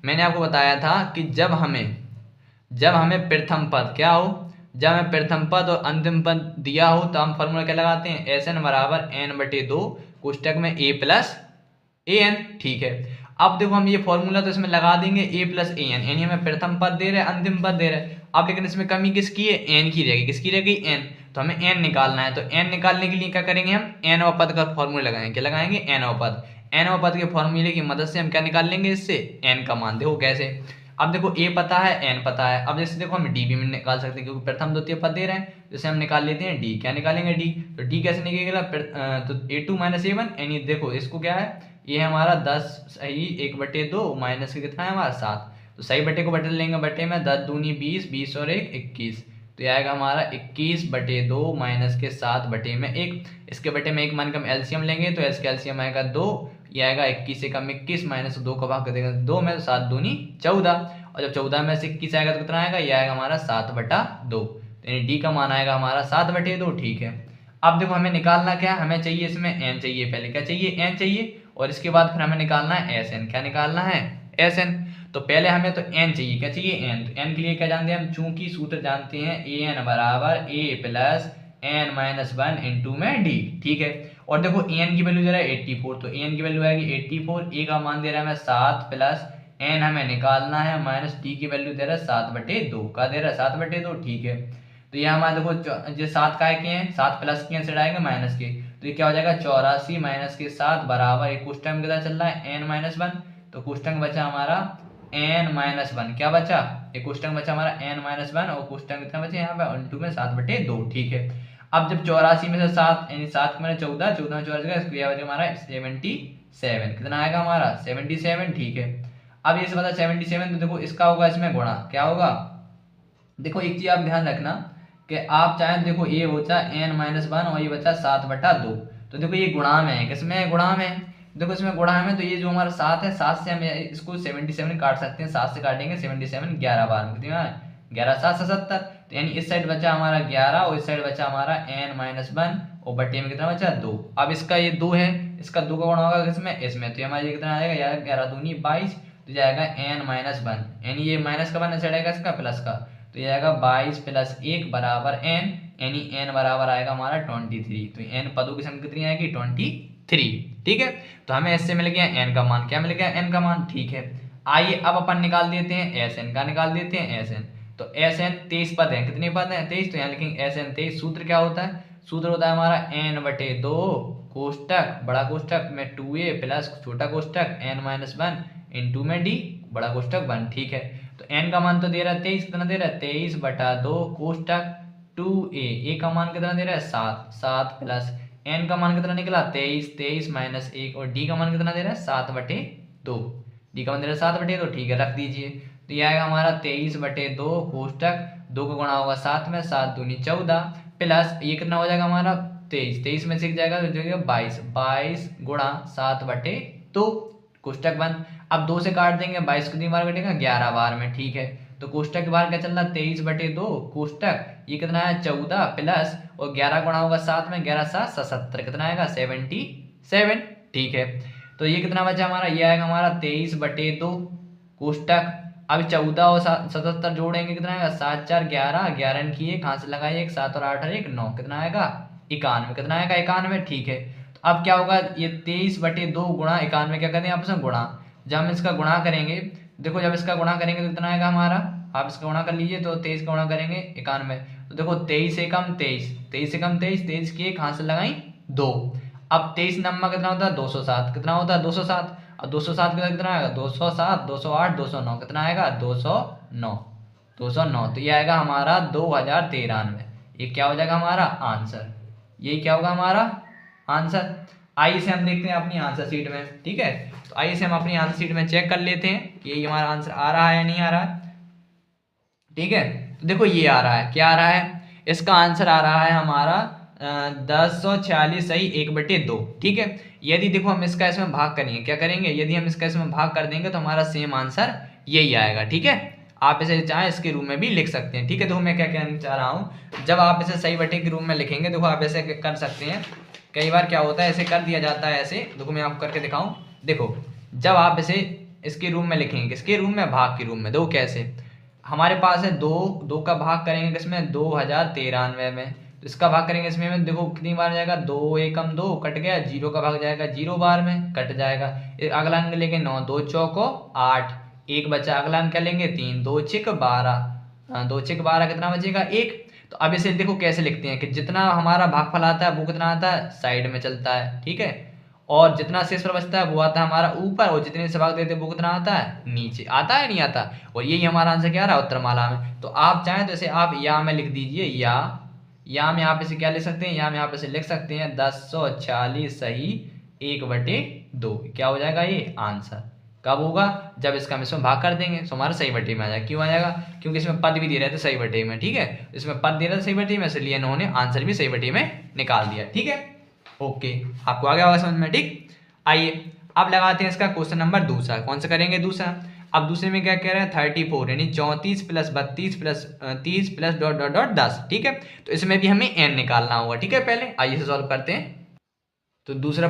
मैंने आपको बताया था कि जब हमें प्रथम पद क्या हो, जब हमें प्रथम पद और अंतिम पद दिया हो तो हम फॉर्मूला क्या लगाते हैं, एस एन बराबर एन बटे 2 कोष्टक में ए प्लस ए एन, ठीक है। अब देखो हम ये फॉर्मूला तो इसमें लगा देंगे ए प्लस ए एन, यानी हमें प्रथम पद दे रहे हैं अंतिम पद दे रहे हैं। अब लेकिन इसमें कमी किसकी है, एन की रहेगी, किसकी रहेगी एन, तो हमें एन निकालना है। तो एन निकालने के लिए क्या करेंगे, हम एन व पद का फॉर्मूला लगाएंगे, क्या लगाएंगे एन व पद, एन व पद के फॉर्मूले की मदद से हम क्या निकाल लेंगे, इससे एन का मान। देखो कैसे, अब देखो ए पता है एन पता है, अब जैसे देखो हम डी भी निकाल सकते हैं क्योंकि प्रथम द्वितीय पद दे रहे हैं, जैसे हम निकाल लेते हैं डी, क्या निकालेंगे डी, तो डी कैसे निकलेगा, तो a2 माइनस a1, यानी देखो इसको क्या है, ये है हमारा 10 सही 1/2 माइनस के कितना है हमारा 7, तो सही बटे को बटे लेंगे, बटे में 10 दूनी 20, 20 और 1 21, तो ये आएगा हमारा 21/2 माइनस के 7/1, इसके बटे में 1 मान का हम एलसीएम लेंगे तो इसका एलसीएम आएगा 2, ये आएगा 21 से कम 21 माइनस 2 का भाग कर देगा 2 में, 7 दूनी 14, और जब 14 में से 21 आएगा तो कितना आएगा, ये आएगा हमारा 7/2, यानी डी का मान आएगा हमारा 7/2, ठीक है। अब देखो हमें निकालना क्या है, हमें चाहिए इसमें एन चाहिए, पहले क्या चाहिए एन चाहिए, और इसके बाद फिर हमें निकालना है एस एन, क्या निकालना है एस एन। तो पहले हमें तो एन चाहिए, क्या चाहिए एन, तो एन के लिए क्या जानते हैं हम, चूंकि सूत्र जानते हैं ए एन बराबर ए प्लस एन माइनस 1 इंटू में डी, ठीक है। और देखो ए एन की वैल्यू दे रहा है 84, तो ए एन की वैल्यू आएगी 84, ए का मान दे रहा है हमें 7 प्लस एन हमें निकालना है माइनस डी की वैल्यू दे रहा है 7/2, का दे रहा है 7/2, ठीक है। तो ये हमारे देखो जो 7 काय के हैं, 7 प्लस के साइड आएंगे माइनस के, तो ये क्या हो जाएगा 84 माइनस के 7 बराबर, एक कोष्टक में कितना चल रहा है एन माइनस 1, तो कोष्टक में बचा हमारा एन माइनस 1, क्या बचा, एक कोष्टक बचा हमारा एन माइनस 1, और कोष्टक कितना बचे यहाँ पे इंटू में 7/2, ठीक है। अब जब 84 में से 7 यानी 7 में 14, 14 में 4 इसको यह बचा हमारा 77, कितना आएगा हमारा 77, ठीक है। अब ये से बता 77, तो देखो इसका होगा इसमें गुणा, क्या होगा, देखो एक चीज आप ध्यान रखना कि आप चाहे देखो ये बचा एन माइनस 1 और ये बचा 7/2, तो देखो ये गुणा में है, किसमें गुणा में, देखो इसमें गुणा में, तो ये जो हमारा 7 है, 7 से हम इसको 77 काट सकते हैं, 7 से काटेंगे 77 11 बार में कितना है 11 7 77, तो यानी इस साइड बचा हमारा 11 और इस साइड बचा हमारा एन माइनस 1 और बटे में कितना बचा 2। अब इसका ये 2 है, इसका 2 का गुणा होगा किसमें, इसमें, तो हमारा ये कितना आएगा यार 11 दूनी 22, तो जाएगा एन माइनस 1, यानी ये माइनस का वन साइड आएगा इसका प्लस का, तो ये आएगा 22 प्लस 1 बराबर एन, यानी एन बराबर आएगा हमारा 23, तो एन पदों की संख्या कितनी आएगी 23, ठीक है। तो हमें इससे मिल गया एन का मान, क्या मिल गया एन का मान, ठीक है। आइए अब अपन निकाल देते हैं एस एन का, निकाल देते हैं एस एन, तो एस एन 23 पद है, कितने पद हैं 23, तो यहाँ लिखेंगे एस एन 23, सूत्र क्या होता है, सूत्र होता है हमारा n/2 कोष्टक बड़ा कोष्टक में 2a प्लस छोटा कोष्टक n माइनस 1 इंटू में d बड़ा कोष्टक 1, ठीक है। तो n का मान तो दे रहा है 23, कितना दे रहा है 23/2 कोष्टक 2a, a का मान कितना दे रहा है 7 प्लस n का मान कितना निकला 23 माइनस 1, और d का मान कितना दे रहा है 7/2, d का मान दे रहा है 7/2, ठीक है, रख दीजिए। तो ये आएगा हमारा 23/2 कोष्टक 2 का गुणा होगा 7 में, 7 दूनी 14 प्लस ये कितना हो जाएगा हमारा 23 में से जाएगा तो जाएगा 22 गुणा 7/2 कोष्टक 1। अब 2 से काट देंगे, 22 कितनी बार कटेगा 11 बार में, ठीक है। तो कोष्टक के बाहर क्या चल रहा है 23/2 कोष्टक ये कितना है 14 प्लस और 11 गुणा होगा 7 में, 11 7 77, कितना आएगा 77, ठीक है। तो ये कितना बचा हमारा, ये आएगा हमारा 23/2 कोष्टक, अब 14 और 77 जोड़ेंगे कितना आएगा 7 4 11, 11 की एक हाथ से लगाइए, 1 7 और 8 और 1 9, कितना आएगा 91, कितना आएगा 91, ठीक है। तो अब क्या होगा ये 23/2 गुणा 91 क्या करते हैं आपस में गुणा, जब हम इसका गुणा करेंगे देखो जब इसका गुणा करेंगे तो कितना आएगा हमारा, आप इसका गुणा कर लीजिए, तो 23 का गुणा करेंगे 91। तो देखो 23 से कम 23, 23 से कम 23, 23 की एक हाथ से लगाई 2। अब 23 नंबर कितना होता है 207, कितना होता है 207। अब 207 के साथ कितना आएगा 207, 208, 209, कितना आएगा 209, 209। तो ये आएगा हमारा 2093। ये क्या हो जाएगा हमारा आंसर, यही क्या होगा हमारा आंसर। आइए से हम देखते हैं अपनी आंसर शीट में, ठीक है। तो आइए से हम अपनी आंसर शीट में चेक कर लेते हैं कि ये हमारा आंसर आ रहा है या नहीं आ रहा है, ठीक है। तो देखो ये आ रहा है, क्या आ रहा है, इसका आंसर आ रहा है हमारा 1046 सही 1/2, ठीक है। यदि देखो हम इसका इसमें भाग करेंगे, क्या करेंगे, यदि हम इसका इसमें भाग कर देंगे तो हमारा सेम आंसर यही आएगा, ठीक है। आप इसे चाहे इसके रूप में भी लिख सकते हैं, ठीक है। देखो मैं क्या कहना चाह रहा हूँ, जब आप इसे सही बटे के रूप में लिखेंगे, देखो आप ऐसे कर सकते हैं, कई बार क्या होता है ऐसे कर दिया जाता है ऐसे, देखो मैं आपको करके दिखाऊं। देखो जब आप इसे इसके रूप में लिखेंगे, किसके रूप में, भाग के रूप में, दो कैसे, हमारे पास है दो का भाग करेंगे किसमें 2093 में, तो इसका भाग करेंगे इसमें में, देखो कितनी बार जाएगा 2 एकम 2 कट गया, 0 का भाग जाएगा 0 बार में कट जाएगा। अगला अंक लेंगे 9, 2 चौको 8, एक बचा, अगला अंक क्या लेंगे 3, 2 छिक 12, 2 छिक 12 कितना बचेगा 1। तो अब इसे देखो कैसे लिखते हैं कि जितना हमारा भागफल आता है वो कितना आता है साइड में चलता है, ठीक है, और जितना शेष पर बचता है वो आता है हमारा ऊपर, और जितने से भाग देते हैं वो कितना आता है नीचे, आता है नहीं आता। और यही हमारा आंसर क्या आ रहा है उत्तरमाला में। तो आप चाहें तो इसे आप या में लिख दीजिए, या में आप इसे क्या लिख सकते हैं, या में आप इसे लिख सकते हैं 1046 सही 1/2, क्या हो जाएगा ये आंसर। कब होगा, जब इसका हम इसमें भाग कर देंगे तो हमारा सही बटे में आ जाएगा। क्यों आ जाएगा, क्योंकि इसमें पद भी दे रहे थे सही बटे में, ठीक है, इसमें पद दे रहे थे सही बटे में, इसलिए इन्होंने आंसर भी सही बटे में निकाल दिया, ठीक है। ओके, आपको आ गया होगा समझ में, ठीक। आइए अब लगाते हैं इसका क्वेश्चन नंबर दूसरा, कौन सा करेंगे दूसरा। अब दूसरे में क्या कह रहे हैं 34 यानी 34 plus 32 plus 30 plus dot dot dot 10, ठीक है। तो इसमें भी हमें n निकालना होगा, ठीक है। पहले आइए इसे सॉल्व करते हैं। तो दूसरा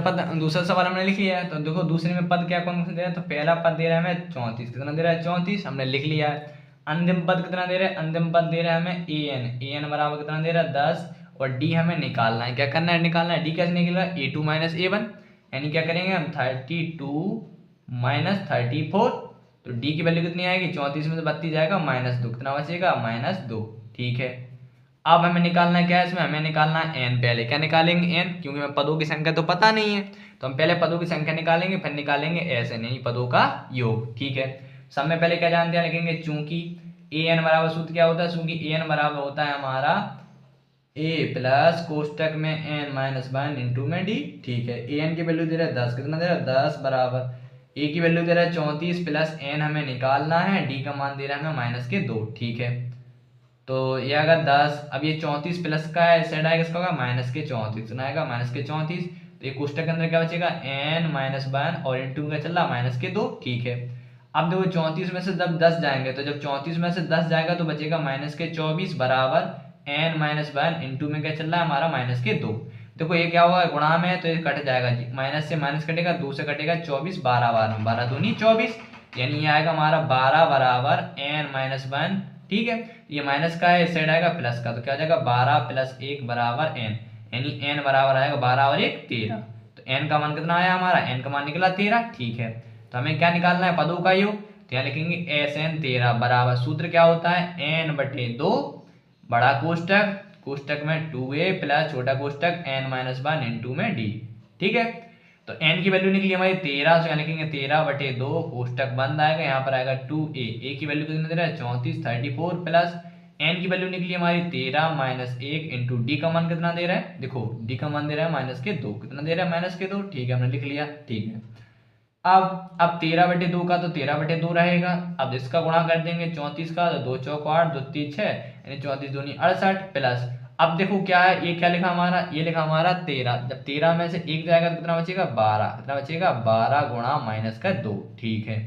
सवाल हमने लिख लिया है। तो देखो दूसरे में पद क्या कौन सा दे रहा है, तो पहला पद दे रहा है हमें 34, कितना दे रहा है 34, हमने लिख लिया है। अंतिम पद कितना दे रहा है, अंतिम पद दे रहा है हमें an बराबर कितना दे रहा है 10, और d हमें निकालना है, क्या करना है निकालना है, d कैसे निकलेगा a2 माइनस a1, यानी क्या करेंगे हम 32 माइनस 34, तो d की वैल्यू कितनी आएगी 34 में से 32 जाएगा -2, कितना बचेगा -2, ठीक है। अब हमें निकालना है क्या है इसमें, हमें निकालना है n, पहले क्या निकालेंगे n, क्योंकि हमें पदों की संख्या तो पता नहीं है, तो हम पहले पदों की संख्या निकालेंगे, फिर निकालेंगे SN यानी पदों का योग, ठीक है। सब में पहले क्या जानते हैं लिखेंगे, चूंकि an बराबर सूत्र क्या होता है, चूंकि an बराबर होता है हमारा a प्लस कोष्टक में n माइनस 1 इंटू में d, ठीक है। an की वैल्यू दे रहा है 10, कितना दे रहा है 10 बराबर a की वैल्यू दे रहा है 34 प्लस n हमें निकालना है, d का मान दे रहा है हमें -2, ठीक है। तो ये आएगा 10, अब ये 34 प्लस का है, इस साइड आएगा इसका होगा -34, कितना आएगा -34, तो ये कोष्टक के अंदर क्या बचेगा n माइनस 1 और इंटू का चल रहा -2, ठीक है। अब देखो 34 में से जब 10 जाएंगे, तो जब 34 में से 10 जाएगा तो बचेगा -24 बराबर n माइनस 1 इंटू में क्या चल रहा है हमारा -2। देखो ये क्या होगा गुणा में है तो ये कट जाएगा जी, माइनस से माइनस कटेगा, 2 से कटेगा 24, 12 बार 12 दूनी 24, यानी ये आएगा हमारा 12 बराबर n माइनस 1, ठीक है। ये माइनस का है, इस साइड आएगा प्लस का, तो क्या हो जाएगा 12 प्लस 1 बराबर n, यानी n बराबर आएगा 12 और 1 13, तो n का मान कितना आया हमारा, n का मान निकला 13, ठीक है। तो हमें क्या निकालना है पदों का योग, तो यहाँ लिखेंगे SN 13 बराबर सूत्र क्या होता है n/2 बड़ा कोष्टक, कोष्टक में 2a प्लस छोटा कोष्टक n माइनस 1 इंटू में d, ठीक है। तो n की वैल्यू निकली हमारी 13, तो यहाँ लिखेंगे 13/2 कोष्टक बंद आएगा, यहाँ पर आएगा 2a, a की वैल्यू कितना दे रहा है 34 34 प्लस n की वैल्यू निकली हमारी 13 माइनस 1 इंटू d का मान कितना दे रहा है, देखो d का मान दे रहा है -2, कितना दे रहा है -2, ठीक है हमने लिख लिया, ठीक है। अब 13/2 का तो 13/2 रहेगा, अब इसका गुणा कर देंगे 34 का, तो 2 चौक 8, 2 3 6, यानी 34 दूनी 68 प्लस, अब देखो क्या है ये क्या लिखा हमारा, ये लिखा हमारा 13, जब 13 में से 1 जाएगा तो कितना बचेगा 12, कितना बचेगा 12 गुणा -2, ठीक है।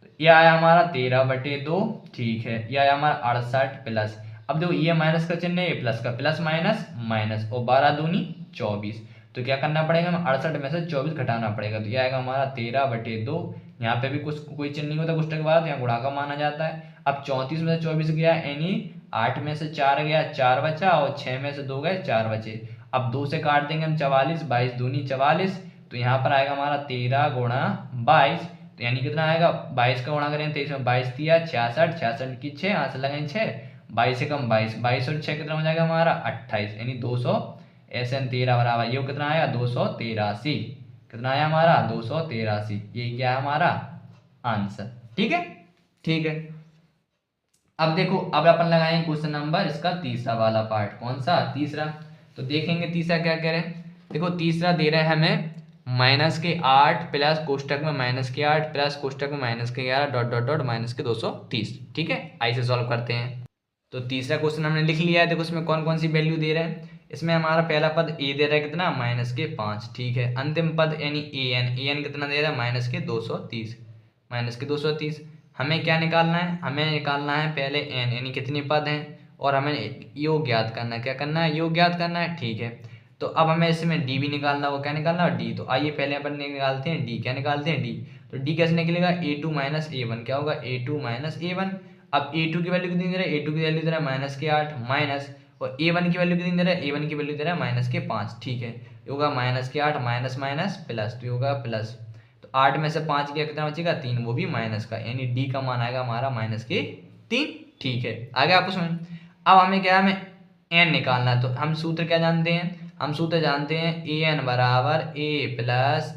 तो ये आया हमारा 13/2, ठीक है। ये आया हमारा 68 प्लस, अब देखो ये माइनस का चिन्ह है, ये प्लस का, प्लस माइनस माइनस, और 12 दूनी 24, तो क्या करना पड़ेगा हमें 68 में से 24 घटाना पड़ेगा, तो ये आएगा हमारा 13/2, यहाँ पे भी कुछ कोई चिन्ह नहीं होता कोष्टक के बाद, यहाँ गुणा का माना जाता है। अब 34 में से 24 गया, यानी 8 में से 4 गया 4 बचा, और 6 में से 2 गए 4 बचे। अब 2 से काट देंगे हम 44, 22 दूनी 44, तो यहाँ पर आएगा हमारा 13 गुणा 22, तो यानी कितना आएगा, 22 का गुणा करेंगे 23 में, 22 दिया 66, 66 की 6, यहाँ से लगाएंगे 6, 22 से कम 22, 22 और 6 कितना हो जाएगा हमारा 28, यानी 200 ऐसे 13 बराबर ये कितना आया 283, कितना आया हमारा 283, ये क्या है हमारा आंसर। ठीक है, ठीक है। अब देखो, अब अपन लगाएंगे क्वेश्चन नंबर इसका तीसरा वाला पार्ट, कौन सा तीसरा, तो देखेंगे तीसरा क्या कह रहे हैं। देखो तीसरा दे रहे हैं हमें -8 प्लस कोष्टक में -8 प्लस कोष्टक में -11 डॉट डॉट डॉट -230। ठीक है, ऐसे सॉल्व करते हैं। तो तीसरा क्वेश्चन हमने लिख लिया है। देखो इसमें कौन कौन सी वैल्यू दे रहे हैं। इसमें हमारा पहला पद ए दे रहा है कितना -5। ठीक है, अंतिम पद यानी an कितना दे रहा है -230। हमें क्या निकालना है, हमें निकालना है पहले n यानी कितने पद हैं, और हमें योग ज्ञात करना है। क्या करना है, योग ज्ञात करना है। ठीक है, तो अब हमें इसमें डी भी निकालना, वो क्या निकालना है डी। तो आइए पहले अपन निकालते हैं डी। क्या निकालते हैं डी, तो डी कैसे निकलेगा a2 - a1, क्या होगा a2 - a1। अब a2 की वैल्यू कितनी दे रहा है, a2 की वैल्यू दे रहा है -8 माइनस, और a1 की वैल्यू कितनी दे रहा है, a1 की वैल्यू दे रहा है -5। ठीक है, ये होगा -8 माइनस माइनस प्लस, तो ये होगा प्लस, तो 8 में से 5 गया कितना बचेगा 3, वो भी माइनस का, यानी डी का मान आएगा हमारा -3। ठीक है, आगे आपको समझ। अब हमें क्या है, हमें एन निकालना है। तो हम सूत्र क्या जानते हैं, हम सूत्र जानते हैं an बराबर a प्लस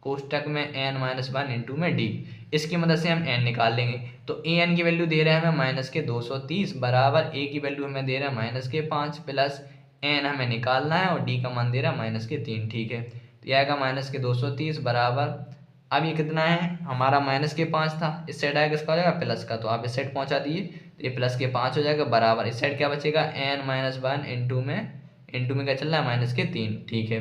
कोष्टक में n - 1 इंटू में d। इसकी मदद से हम n निकाल लेंगे। तो an की वैल्यू दे रहे हैं हमें -230 बराबर a की वैल्यू हमें दे रहा है -5 प्लस n हमें निकालना है, और d का मान दे रहा है -3। ठीक है, तो यह आएगा -230 बराबर, अब ये कितना है हमारा -5 था, इस साइड आएगा किसका हो जाएगा प्लस का, तो आप इस साइड पहुंचा दिए, तो ये +5 हो जाएगा बराबर, इस साइड क्या बचेगा n - 1 इंटू में क्या चल रहा है -3। ठीक है,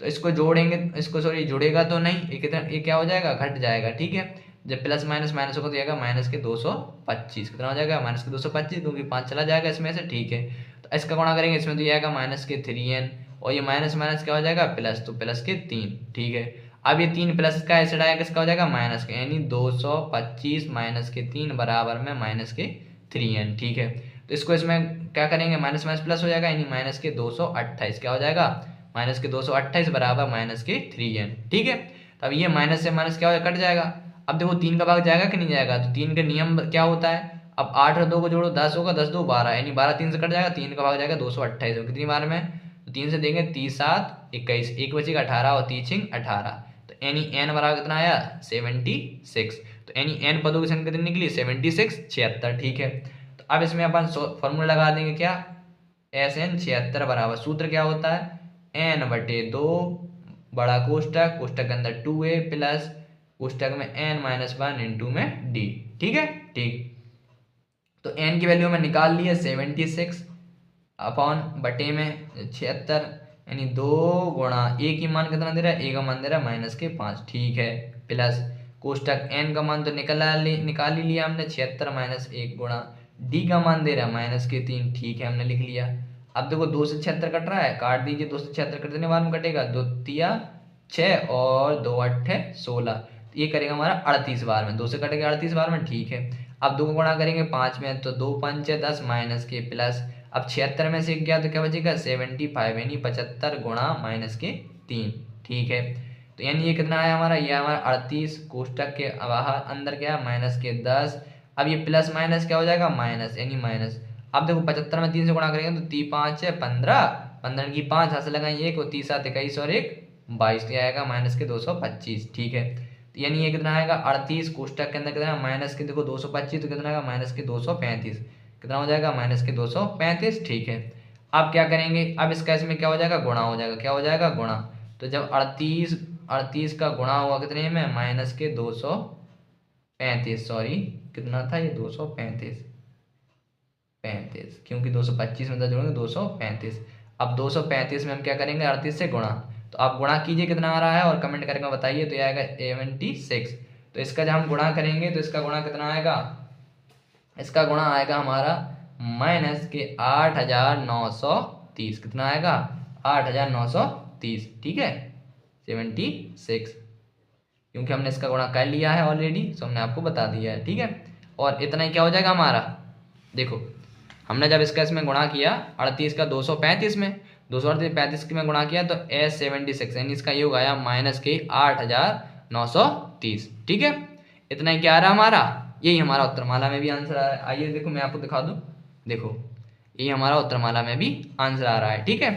तो इसको जोड़ेंगे, इसको सॉरी जुड़ेगा तो नहीं, ये कितना, ये क्या हो जाएगा घट जाएगा। ठीक है, जब प्लस माइनस माइनस होगा तो आएगा -225, कितना हो जाएगा -225, क्योंकि 5 चला जाएगा इसमें से। ठीक है, तो इसका गुणा करेंगे इसमें तो ये आएगा -3n, और ये माइनस माइनस क्या हो जाएगा प्लस, तो +3। ठीक है, अब ये 3 प्लस का ऐसे आएगा किसका हो जाएगा माइनस का, यानी 225 -3 बराबर में -3n। ठीक है, तो इसको इसमें क्या करेंगे माइनस माइनस प्लस हो जाएगा, यानी -228, क्या हो जाएगा -228 बराबर -3n। ठीक है, तो अब ये माइनस से माइनस क्या हो जाएगा कट जाएगा। अब देखो 3 का भाग जाएगा कि नहीं जाएगा, तो 3 का नियम क्या होता है, अब 8 और 2 को जोड़ो 10 होगा, 10 2 12, यानी 12 3 से कट जाएगा, 3 का भाग जाएगा 228, कितनी बार में, तो 3 से देंगे 30 7 21, एक बचेगा 18 और 3 18, तो यानी n बराबर कितना आया 76। तो यानी n पदों की संख्या कितनी निकली 76 76। ठीक है, तो अब इसमें अपन फॉर्मूला लगा देंगे क्या, SN 76 बराबर, सूत्र क्या होता है n/2 बड़ा कोष्टक, कोष्टक के अंदर 2a प्लस कोष्टक में n - 1 इंटू में d। ठीक है, ठीक, तो n की वैल्यू में निकाल ली है 76 अपॉन बटे में 76, यानी 2 गुणा a की मान कितना दे रहा है, a का मान दे रहा है -5। ठीक है, प्लस कोष्टक n का मान तो निकाल ही लिया हमने 76 - 1 गुणा d का मान दे रहा है -3। ठीक है, हमने लिख लिया। अब देखो 2 से 76 कट रहा है, काट दीजिए, 2 से 76 कितने बार में कटेगा, 2 तिया 6 और 2 8 16, ये करेगा हमारा 38 बार में, 2 से कटेगा 38 बार में। ठीक है, अब 2 को गुणा करेंगे 5 में, तो 2 5 10 माइनस के प्लस, अब 76 में से गया तो क्या बचेगा 75, यानी 75 गुणा -3। ठीक है, तो यानी ये कितना आया हमारा, ये हमारा 38 कोष्टक के बाहर, अंदर क्या -10। अब ये प्लस माइनस क्या हो जाएगा माइनस, यानी माइनस। अब देखो 75 में 3 से गुणा करेंगे तो 3 5 है 15, 15 की 5 हाथ से लगाएंगे 1, और 30 7 21 और 1 22, तो आएगा -225। ठीक है, तो यानी ये कितना आएगा 38 कोष्टक के अंदर कितना माइनस के, देखो 225 तो कितना आएगा -235, कितना हो जाएगा -235। ठीक है, अब क्या करेंगे, अब इसका इसमें क्या हो जाएगा गुणा हो जाएगा, क्या हो जाएगा गुणा, तो जब 38 का गुणा हुआ कितने में -235, सॉरी कितना था ये 235, क्योंकि 225 में जोड़ेंगे 235। अब 235 में हम क्या करेंगे 38 से गुणा, तो आप गुणा कीजिए कितना आ रहा है और कमेंट करके बताइए, तो ये आएगा 76। तो इसका जब हम गुणा करेंगे तो इसका गुणा कितना आएगा, इसका गुणा आएगा हमारा -8930, कितना आएगा 8930। ठीक है, 76, क्योंकि हमने इसका गुणा कर लिया है ऑलरेडी, तो हमने आपको बता दिया है। ठीक है, और इतना ही क्या हो जाएगा हमारा, देखो हमने जब इसका इसमें गुणा किया 38 का 235 में, 235 में गुणा किया तो S76, यानी इसका योग आया -8,930। ठीक है, इतना ही क्या आ रहा है हमारा, यही हमारा उत्तरमाला में भी आंसर आ रहा है। आइए देखो मैं आपको दिखा दूं, देखो ये हमारा उत्तरमाला में भी आंसर आ रहा है। ठीक है,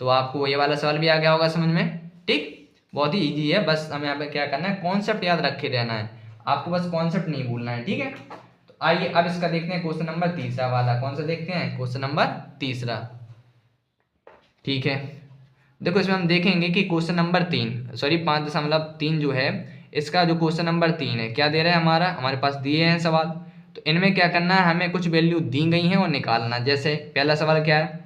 तो आपको ये वाला सवाल भी आ गया होगा समझ में। ठीक, बहुत ही इजी है, बस हमें यहाँ पे क्या करना है, कॉन्सेप्ट याद रखे रहना है, आपको बस कॉन्सेप्ट नहीं भूलना है। ठीक है, तो आइए अब इसका देखते हैं क्वेश्चन नंबर तीसरा वाला। कौन सा देखते हैं, क्वेश्चन नंबर तीसरा। ठीक है, देखो इसमें हम देखेंगे कि क्वेश्चन नंबर 3 सॉरी 5.3 जो है, इसका जो क्वेश्चन नंबर 3 है क्या दे रहा है हमारा, हमारे पास दिए हैं सवाल, तो इनमें क्या करना है, हमें कुछ वैल्यू दी गई हैं और निकालना। जैसे पहला सवाल क्या है,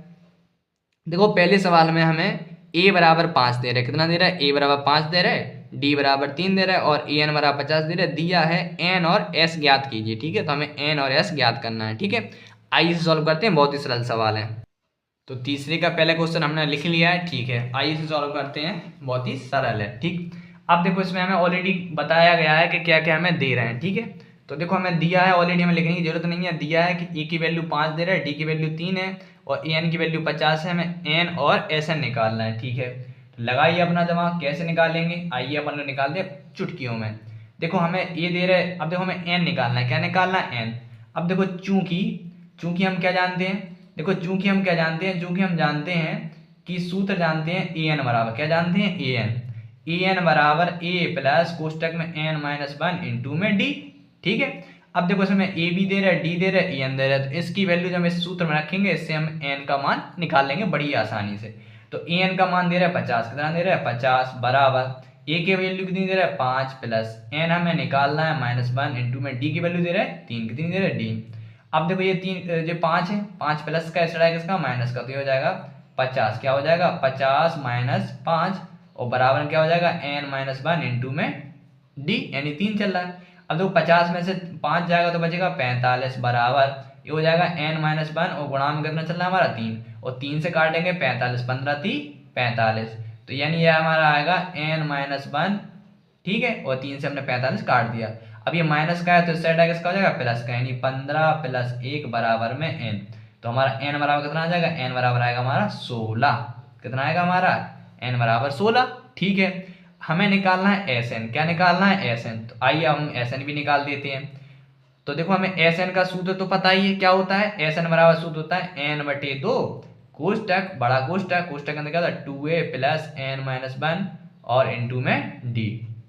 देखो पहले सवाल में हमें a बराबर 5 दे रहे, कितना दे रहा है, a बराबर 5 दे रहा है, d बराबर 3 दे रहा है और an बराबर 50 दे रहा है, दिया है n और s ज्ञात कीजिए। ठीक है, तो हमें n और s ज्ञात करना है। ठीक है, आइए इसे सॉल्व करते हैं, बहुत ही सरल सवाल है। तो तीसरे का पहला क्वेश्चन हमने लिख लिया है। ठीक है, आइए इसे सॉल्व करते हैं, बहुत ही सरल है। ठीक, अब देखो इसमें हमें ऑलरेडी बताया गया है कि क्या क्या हमें दे रहे हैं। ठीक है, तो देखो हमें दिया है ऑलरेडी, हमें लिखने की जरूरत नहीं है, दिया है कि e की वैल्यू 5 दे रहा है, d की वैल्यू 3 है और an की वैल्यू 50 है, हमें n और sn निकालना है। ठीक है, तो लगाइए अपना दिमाग, कैसे निकालेंगे, आइए अपन लोग निकाल दे चुटकियों में। देखो हमें ये दे रहे हैं, अब देखो हमें n निकालना है, क्या निकालना है, n। अब देखो चूंकि हम क्या जानते हैं, देखो चूंकि हम क्या जानते हैं, चूंकि हम जानते हैं कि सूत्र जानते हैं an बराबर, क्या जानते हैं, an बराबर a प्लस कोष्टक में n माइनस 1 इंटू में d। ठीक है, अब देखो इसमें a भी दे रहा है, d दे रहा है, an दे रहा है, तो इसकी वैल्यू जब इस सूत्र में रखेंगे, इससे हम n का मान निकाल लेंगे बड़ी आसानी से। तो an का मान दे रहा है 50, कितना दे रहा है 50 बराबर a की वैल्यू कितनी दे रहा है 5 प्लस n हमें निकालना है -1 इंटू में d की वैल्यू दे रहा है 3, कितनी दे रहा है d। अब देखो ये 3 जो 5 है, 5 प्लस का इसका किसका माइनस का, तो ये हो जाएगा 50, क्या हो जाएगा 50 माइनस 5 और बराबर क्या हो जाएगा n माइनस 1 इंटू में d, यानी 3 चल रहा है। अब देखो 50 में से 5 जाएगा तो बचेगा 45 बराबर ये हो जाएगा n माइनस 1 और गुणा में कितना चल रहा है हमारा 3 और 3 से काटेंगे 45, 15 3 45, तो यानी ये हमारा आएगा n माइनस 1। ठीक है, और 3 से हमने 45 काट दिया। अब ये माइनस का है तो इस साइड आगे किसका हो जाएगा प्लस का, यानी 15 प्लस 1 बराबर में n। तो हमारा n बराबर कितना आ जाएगा, n बराबर आएगा हमारा 16, कितना आएगा हमारा n बराबर 16। ठीक है, हमें निकालना है Sn, क्या निकालना है Sn, तो आइए हम Sn भी निकाल देते हैं। तो देखो हमें Sn का सूत्र तो पता ही है, क्या होता है, Sn बराबर सूत्र होता है n/2 कोष्टक बड़ा कोष्टक, कोष्टक के अंदर क्या होता है 2a प्लस n माइनस 1 और इंटू में d।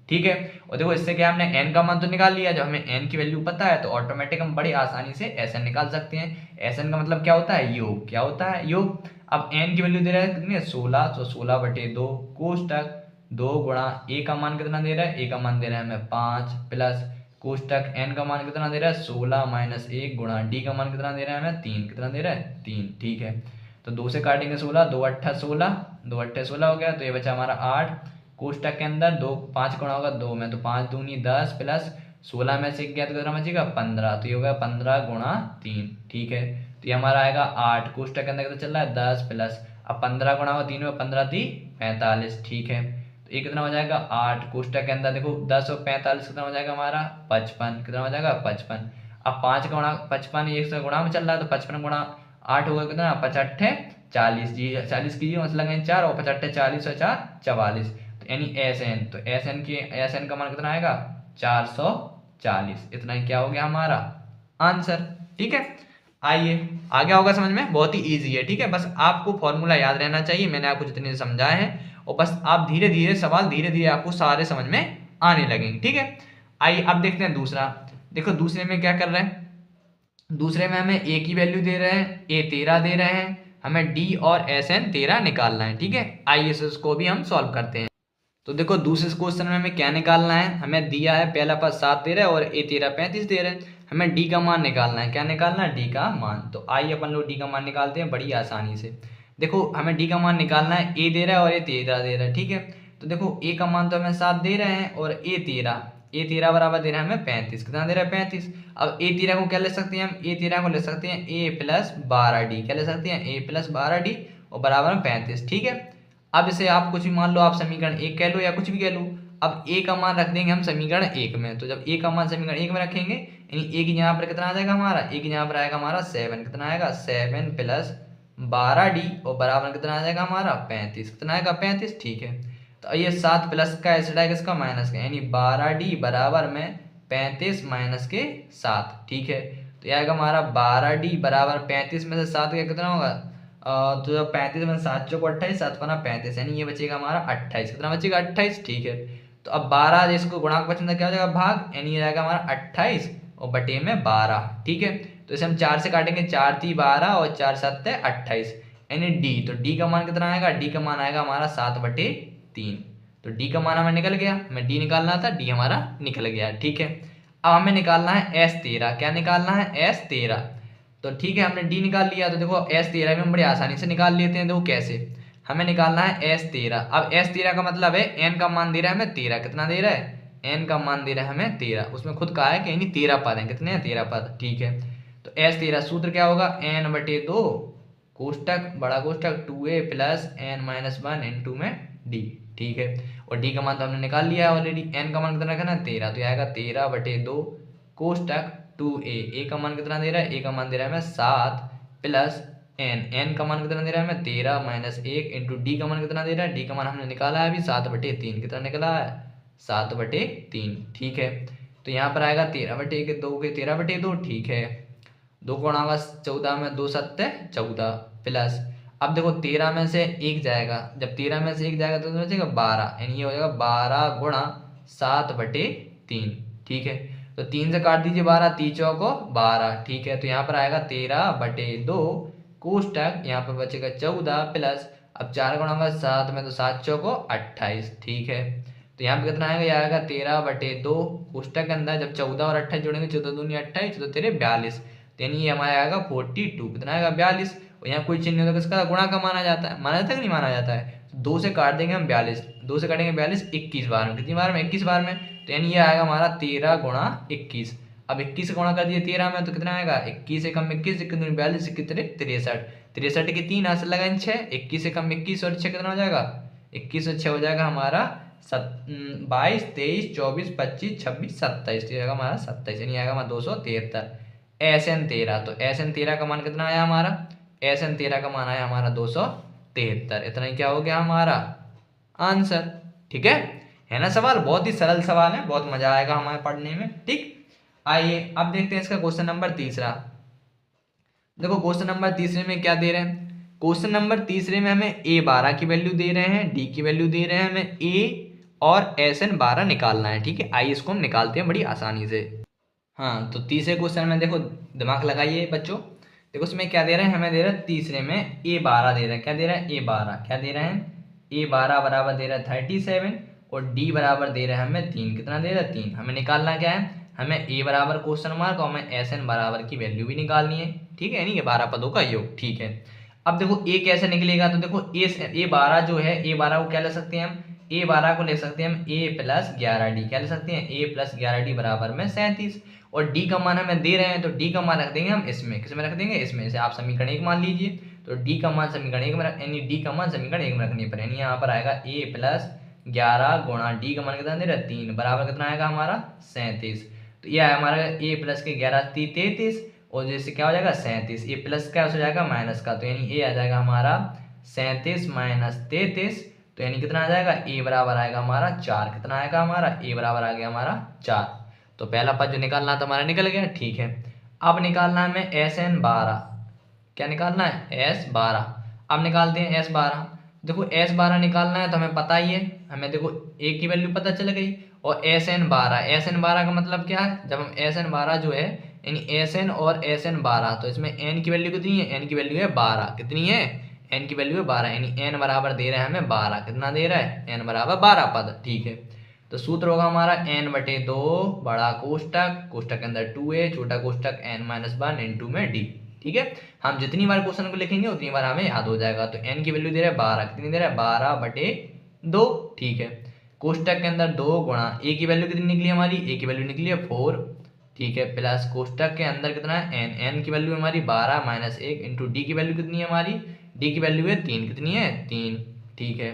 ठीक है, और देखो इससे क्या हमने n का मान तो निकाल लिया, जब हमें n की वैल्यू पता है तो ऑटोमेटिक हम बड़ी आसानी से Sn निकाल सकते हैं। Sn का मतलब क्या होता है, योग, क्या होता है योग। अब n की वैल्यू दे रहा है कितनी है 16, तो 16/2 कोष्टक 2 गुणा a का मान कितना दे रहा है, a का मान दे रहा है हमें 5 प्लस कोष्टक n का मान कितना दे रहा है 16 माइनस 1 गुणा d का मान कितना दे रहा है हमें 3, कितना दे रहा है 3। ठीक है, तो 2 से काटेंगे 16, 2 8 16, 2 8 16 हो गया, तो ये बचा हमारा 8 कोष्टक के अंदर 2 5 गुणा होगा 2 में, तो 5 दूनी 10 प्लस 16 में से गया तो कितना बचेगा 15, तो ये हो गया 15 गुणा 3। ठीक है, तो ये हमारा आएगा 8, कोष्टक के अंदर कितना चल रहा है 10 प्लस, अब 15 गुणा होगा 3 में 15 3 45। ठीक है, तो ये कितना हो जाएगा 8, कोष्टक के अंदर देखो 10 और 45 कितना हो जाएगा हमारा 55, कितना हो जाएगा 55। अब 5 गुणा 55 एक से गुणा में चल रहा है, तो 55 गुणा 8 होगा कितना 55 40 जी, 40 कीजिए मतलब लगाएंगे 4 और 55 40 और 4 44, तो यानी Sn, तो Sn का मान कितना आएगा 440। इतना ही क्या हो गया हमारा आंसर। ठीक है, आइए आगे होगा समझ में, बहुत ही इजी है। ठीक है, बस आपको फॉर्मूला याद रहना चाहिए, मैंने आपको जितने समझाए हैं, और बस आप धीरे धीरे सवाल धीरे धीरे आपको सारे समझ में आने लगेंगे। ठीक है, आइए अब देखते हैं दूसरा। देखो दूसरे में क्या कर रहे हैं, दूसरे में हमें a की वैल्यू दे रहे हैं, a 13 दे रहे हैं, हमें d और Sn 13 निकालना है। ठीक है, आइए इसको भी हम सॉल्व करते हैं। तो देखो दूसरे क्वेश्चन में हमें क्या निकालना है, हमें दिया है पहला पद 7 दे रहा है और a 13 35 दे रहे हैं, हमें d का मान निकालना है, क्या निकालना है d का मान। तो आइए अपन लोग d का मान निकालते हैं बड़ी आसानी से। देखो हमें d का मान निकालना है, a दे रहा है और a 13 दे रहा है। ठीक है, तो देखो a का मान तो हमें 7 दे रहे हैं और a 13 बराबर दे रहा है हमें 35, कितना दे रहा है 35। अब a 13 को क्या ले सकते हैं हम, a 13 को ले सकते हैं a प्लस 12d, क्या ले सकते हैं a प्लस 12d और बराबर में 35। ठीक है, अब इसे आप कुछ भी मान लो, आप समीकरण 1 कह लो या कुछ भी कह लो। अब a का मान रख देंगे हम समीकरण 1 में, तो जब a का मान समीकरण 1 में रखेंगे यानी a की यहाँ पर कितना आ जाएगा हमारा, a की यहाँ पर आएगा हमारा 7, कितना आएगा 7 प्लस 12d और बराबर कितना आ जाएगा हमारा 35, कितना आएगा 35। ठीक है, तो ये 7 प्लस का एसिड आएगा इसका माइनस का, यानी 12d बराबर में 35 माइनस के 7, ठीक है। तो ये आएगा हमारा 12D बराबर 35 में से 7 का कितना होगा, तो जब 35 में 7 चौको 28, 7 पना 35, यानी ये बचेगा हमारा 28, कितना बचेगा 28, ठीक है। तो अब 12 इसको गुणा का बचना क्या हो जाएगा भाग, यानी ये जाएगा हमारा 28 और बटे में 12, ठीक है। तो इसे हम 4 से काटेंगे, 4 × 12 और 4 × 7 = 28, यानी डी। तो डी का मान कितना आएगा, डी का मान आएगा हमारा 7/3। तो डी का मान हमें निकल गया, हमें डी निकालना था, डी हमारा निकल गया, ठीक है। अब हमें निकालना है S13, क्या निकालना है S13। तो ठीक है, हमने डी निकाल लिया। तो देखो S13 भी हम बड़ी आसानी से निकाल लेते हैं। देखो कैसे, हमें निकालना है S13। अब S13 का मतलब है n का मान दे रहा है हमें 13, कितना दे रहा है, n का मान दे रहा है हमें 13, उसमें खुद कहा है कि यानी 13 पद है, कितने हैं 13 पद, ठीक है। तो S13 सूत्र क्या होगा, n/2 कोष्टक बड़ा कोष्टक 2a + n - 1 × d, ठीक है। और d का मान तो हमने निकाल लिया है ऑलरेडी, n का मान कितना रखना है 13, तो आएगा 13/2 कोष्टक 2a, a का मान कितना दे रहा है, a का मान दे रहा है हमें 7 + n का मान कितना दे रहा है हमें 13 - 1 × d का मान कितना दे रहा है, d का मान हमने निकाला है अभी 7/3, कितना निकला है 7/3, ठीक है। तो यहाँ पर आएगा 13/1 2 के 13/2, ठीक है। 2 गुणा होगा 14 में 2 × 7 = 14 प्लस, अब देखो 13 में से 1 जाएगा, जब 13 में से 1 जाएगा तो बचेगा 12, यानी ये हो जाएगा 12 × 7/3, ठीक है। तो 3 से काट दीजिए 12, 3 चौको 12, ठीक है। तो यहाँ पर आएगा 13/2 कोष्टक, यहाँ पर बचेगा 14 प्लस, अब 4 गुणा होगा 7 में तो 7 चौको 28, ठीक है। तो यहाँ पे कितना आएगा, ये आएगा 13/2 कोष्टक के अंदर जब 14 और 28 जोड़ेंगे, 14 दूनी 28, 14 तेरे 42, यानी ये हमारा आएगा 42, कितना आएगा 42। और यहाँ कोई चिन्ह नहीं होता, किसका गुणा का माना जाता है, माना जाता है कि नहीं माना जाता है। 2 से काट देंगे हम 42, 2 से काटेंगे 42 21 बार में, कितनी बार में 21 बार में, तो यानी ये आएगा हमारा 13 × 21। अब 21 से गुणा कर दिए 13 में तो कितना आएगा 21 से कम 21, 42 कितने 63, 63 के 3 हाथ से लगाएंगे 6, 21 से कम 21 और 6 कितना हो जाएगा 21 और 6 हो जाएगा हमारा 22 23 24 25 26 27, तो आएगा हमारा 27, यानी आएगा हमारा 273 SN13। तो SN13 का मान कितना आया हमारा, SN13 का मान आया हमारा 273, इतना ही क्या हो गया हमारा आंसर, ठीक है ना। सवाल बहुत ही सरल सवाल है, बहुत मजा आएगा हमारे पढ़ने में, ठीक। आइए अब देखते हैं इसका क्वेश्चन नंबर 3। देखो क्वेश्चन नंबर 3 में क्या दे रहे हैं, क्वेश्चन नंबर 3 में हमें A12 की वैल्यू दे रहे हैं, D की वैल्यू दे रहे हैं, हमें A और SN12 निकालना है, ठीक है। आइए इसको हम निकालते हैं बड़ी आसानी से। हाँ, तो तीसरे क्वेश्चन में देखो दिमाग लगाइए बच्चों, देखो उसमें क्या दे रहे हैं, हमें दे रहे हैं तीसरे में A12 दे रहे हैं, क्या दे रहे हैं A12, क्या दे रहे हैं A12 बराबर दे रहा है 37 और D बराबर दे रहा है हमें 3, कितना दे रहा है 3। हमें निकालना क्या है, हमें A बराबर क्वेश्चन मार्क और हमें SN बराबर की वैल्यू भी निकालनी है, ठीक है, यानी कि 12 पदों का योग, ठीक है। अब देखो A कैसे निकलेगा, तो देखो A12 जो है, A12 को क्या ले सकते हैं हम, A12 को ले सकते हैं हम A + 11D, क्या ले सकते हैं A + 11D बराबर में 37, और D का मान हमें दे रहे हैं तो D का मान रख देंगे हम इसमें, किसमें रख देंगे इसमें, से आप समीकरण 1 मान लीजिए, तो D का मान समीकरण 1 में यानी D का मान समीकरण 1 में रखने पर, यानी यहाँ पर आएगा A + 11 गुणा D का मान कितना दे रहा है 3 बराबर कितना आएगा हमारा 37। तो ये हमारा A + के 11 33 और जैसे क्या हो जाएगा 37, ये प्लस का हो जाएगा माइनस का, तो यानी A आ जाएगा हमारा 37 - 33, तो यानी कितना आ जाएगा A बराबर आएगा हमारा 4, कितना आएगा हमारा A बराबर आ गया हमारा 4। तो पहला पद जो निकालना था हमारा निकल गया, ठीक है। अब निकालना है हमें SN12, क्या निकालना है S12। अब निकालते हैं S12। देखो S12 निकालना है तो हमें पता ही है, हमें देखो A की वैल्यू पता चल गई, और SN12 का मतलब क्या है, जब हम SN12 जो है यानी SN और SN12, तो इसमें n की वैल्यू कितनी है, n की वैल्यू है 12, कितनी है n की वैल्यू है 12, यानी n बराबर दे रहा है हमें 12, कितना दे रहा है n बराबर 12 पद, ठीक है। तो सूत्र होगा हमारा n/2 बड़ा कोष्टक, कोष्टक के अंदर 2a छोटा कोष्टक n - 1 × d, ठीक है। हम जितनी बार क्वेश्चन को लिखेंगे उतनी बार हमें याद हो जाएगा। तो n की वैल्यू दे रहा है 12, कितनी दे रहा है 12/2, ठीक है। कोष्टक के अंदर 2 गुणा a की वैल्यू कितनी निकली हमारी, a की वैल्यू निकली है 4, ठीक है, प्लस कोष्टक के अंदर कितना है n की वैल्यू हमारी 12 - 1 × d की वैल्यू कितनी है हमारी, d की वैल्यू है 3, कितनी है 3, ठीक है।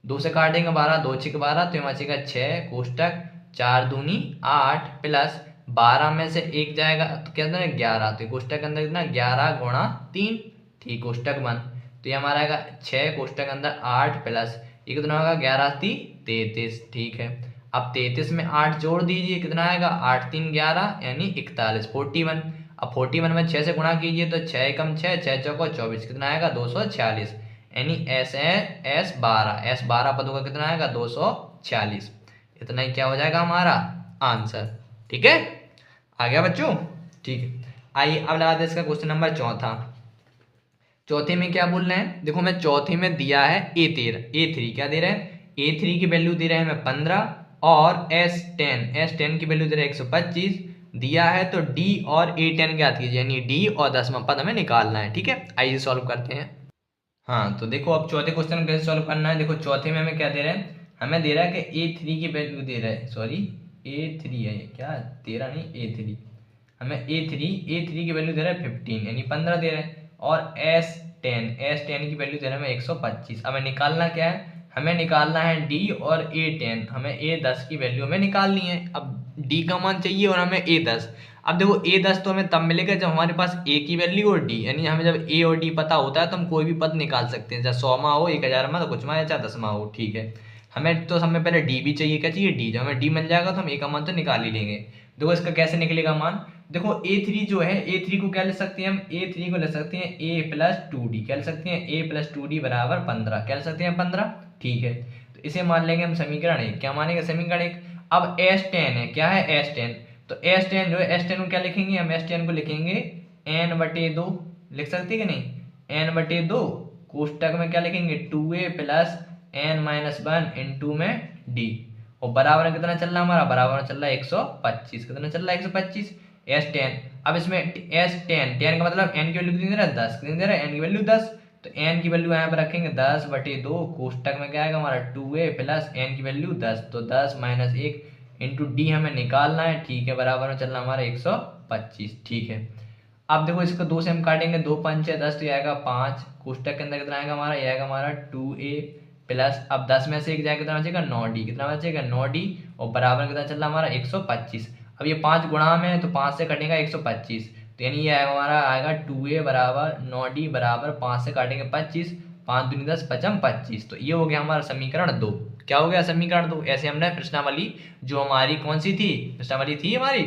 2 से काटेंगे 12, 2 × 12 तो यहाँ बचेगा 6 कोष्टक 4 दूनी 8 प्लस 12 में से 1 जाएगा तो क्या है 11, तो कोष्टक के अंदर कितना 11 गुणा 3, ठीक, कोष्टक 1, तो ये हमारा आएगा 6 कोष्टक के अंदर 8 प्लस ये कितना होगा 11 × 3 = 33, ठीक है। अब 33 में 8 जोड़ दीजिए, कितना आएगा, 8 3 11 यानी 41, 41। अब 41 में 6 से गुणा कीजिए तो 6 एकम 6, 6 चौको 24, कितना आएगा 246, यानी S12 पदों का कितना आएगा 246। इतना ही क्या हो जाएगा हमारा आंसर। ठीक है, आ गया बच्चों। ठीक है, आइए अब लगा दे इसका क्वेश्चन नंबर चौथा। चौथे में क्या बोल रहे हैं, देखो मैं चौथे में दिया है A3 क्या दे रहे हैं, A3 की वैल्यू दे रहे हैं हमें 15 और S10 की वैल्यू दे रहे हैं 125 दिया है। तो D और A10 ज्ञात कीजिए, यानी D और 10वां पद हमें निकालना है। ठीक है, आइए सॉल्व करते हैं। हाँ तो देखो अब चौथे क्वेश्चन कैसे सॉल्व करना है। देखो चौथे में हमें क्या दे रहे हैं, हमें दे रहा है कि A3 की वैल्यू दे रहा है, सॉरी A3 है क्या, 13 नहीं A3, हमें A3 की वैल्यू दे रहा है 15 यानी 15 दे रहे हैं, और S10 की वैल्यू दे रहा है हमें 125। हमें निकालना क्या है, हमें निकालना है D और A10, हमें A10 की वैल्यू हमें निकालनी है। अब D का मान चाहिए और हमें A10। अब देखो A10 तो हमें तब मिलेगा जब हमारे पास A की वैल्यू और D, यानी हमें जब A और D पता होता है तो हम कोई भी पद निकाल सकते हैं, चाहे 100वां हो, 1000वां, तो कुछ में, चाहे 10वां हो। ठीक है, हमें तो हमें पहले D भी चाहिए, क्या चाहिए D। जब हमें D मिल जाएगा तो हम A का मान तो निकाल ही लेंगे। देखो इसका कैसे निकलेगा मान, देखो A3 जो है, A3 को क्या ले सकते हैं हम, A3 को ले सकते हैं A प्लस 2D, क्या ले सकते हैं A प्लस 2D बराबर 15, क्या ले सकते हैं 15। ठीक है, तो इसे मान लेंगे हम समीकरण 1, क्या मानेंगे समीकरण 1। अब S10 है, क्या है S10, तो S10 जो है, S10 को क्या लिखेंगे हम, S10 को लिखेंगे n/2, लिख सकते हैं कि नहीं, n/2 कोष्टक में क्या लिखेंगे 2a प्लस n-1 इंटू में D, और बराबर कितना चल रहा है हमारा, बराबर चल रहा है 125, कितना चल रहा है 125 S10। अब इसमें S10 का मतलब n की वैल्यू कितनी दे रहा है 10, कितनी दे रहा है n की वैल्यू 10, तो n की वैल्यू यहाँ पर रखेंगे 10/2 कोष्टक में क्या आएगा हमारा 2a प्लस n की वैल्यू 10, तो 10 माइनस 1 इंटू डी हमें निकालना है। ठीक है, बराबर में चलना हमारा 125। ठीक है, अब देखो इसको 2 से हम काटेंगे, 2 5 6 10, तो ये आएगा 5, कोष्टक के अंदर कितना आएगा हमारा, ये आएगा हमारा 2a प्लस, अब 10 में से 1 जाएगा कितना बचेगा 9d, कितना बचेगा 9d, और बराबर कितना चल रहा हमारा 125। अब ये 5 गुणा में है तो 5 से कटेगा 125, तो यानी ये हमारा आएगा 2a बराबर 9d बराबर 5 से काटेंगे 25, 5 दूनी 10 पचम 25। तो ये हो गया हमारा समीकरण 2। क्या हो गया समीकरण 2। ऐसे हमने प्रश्नावली जो हमारी कौन सी थी, प्रश्नावली थी हमारी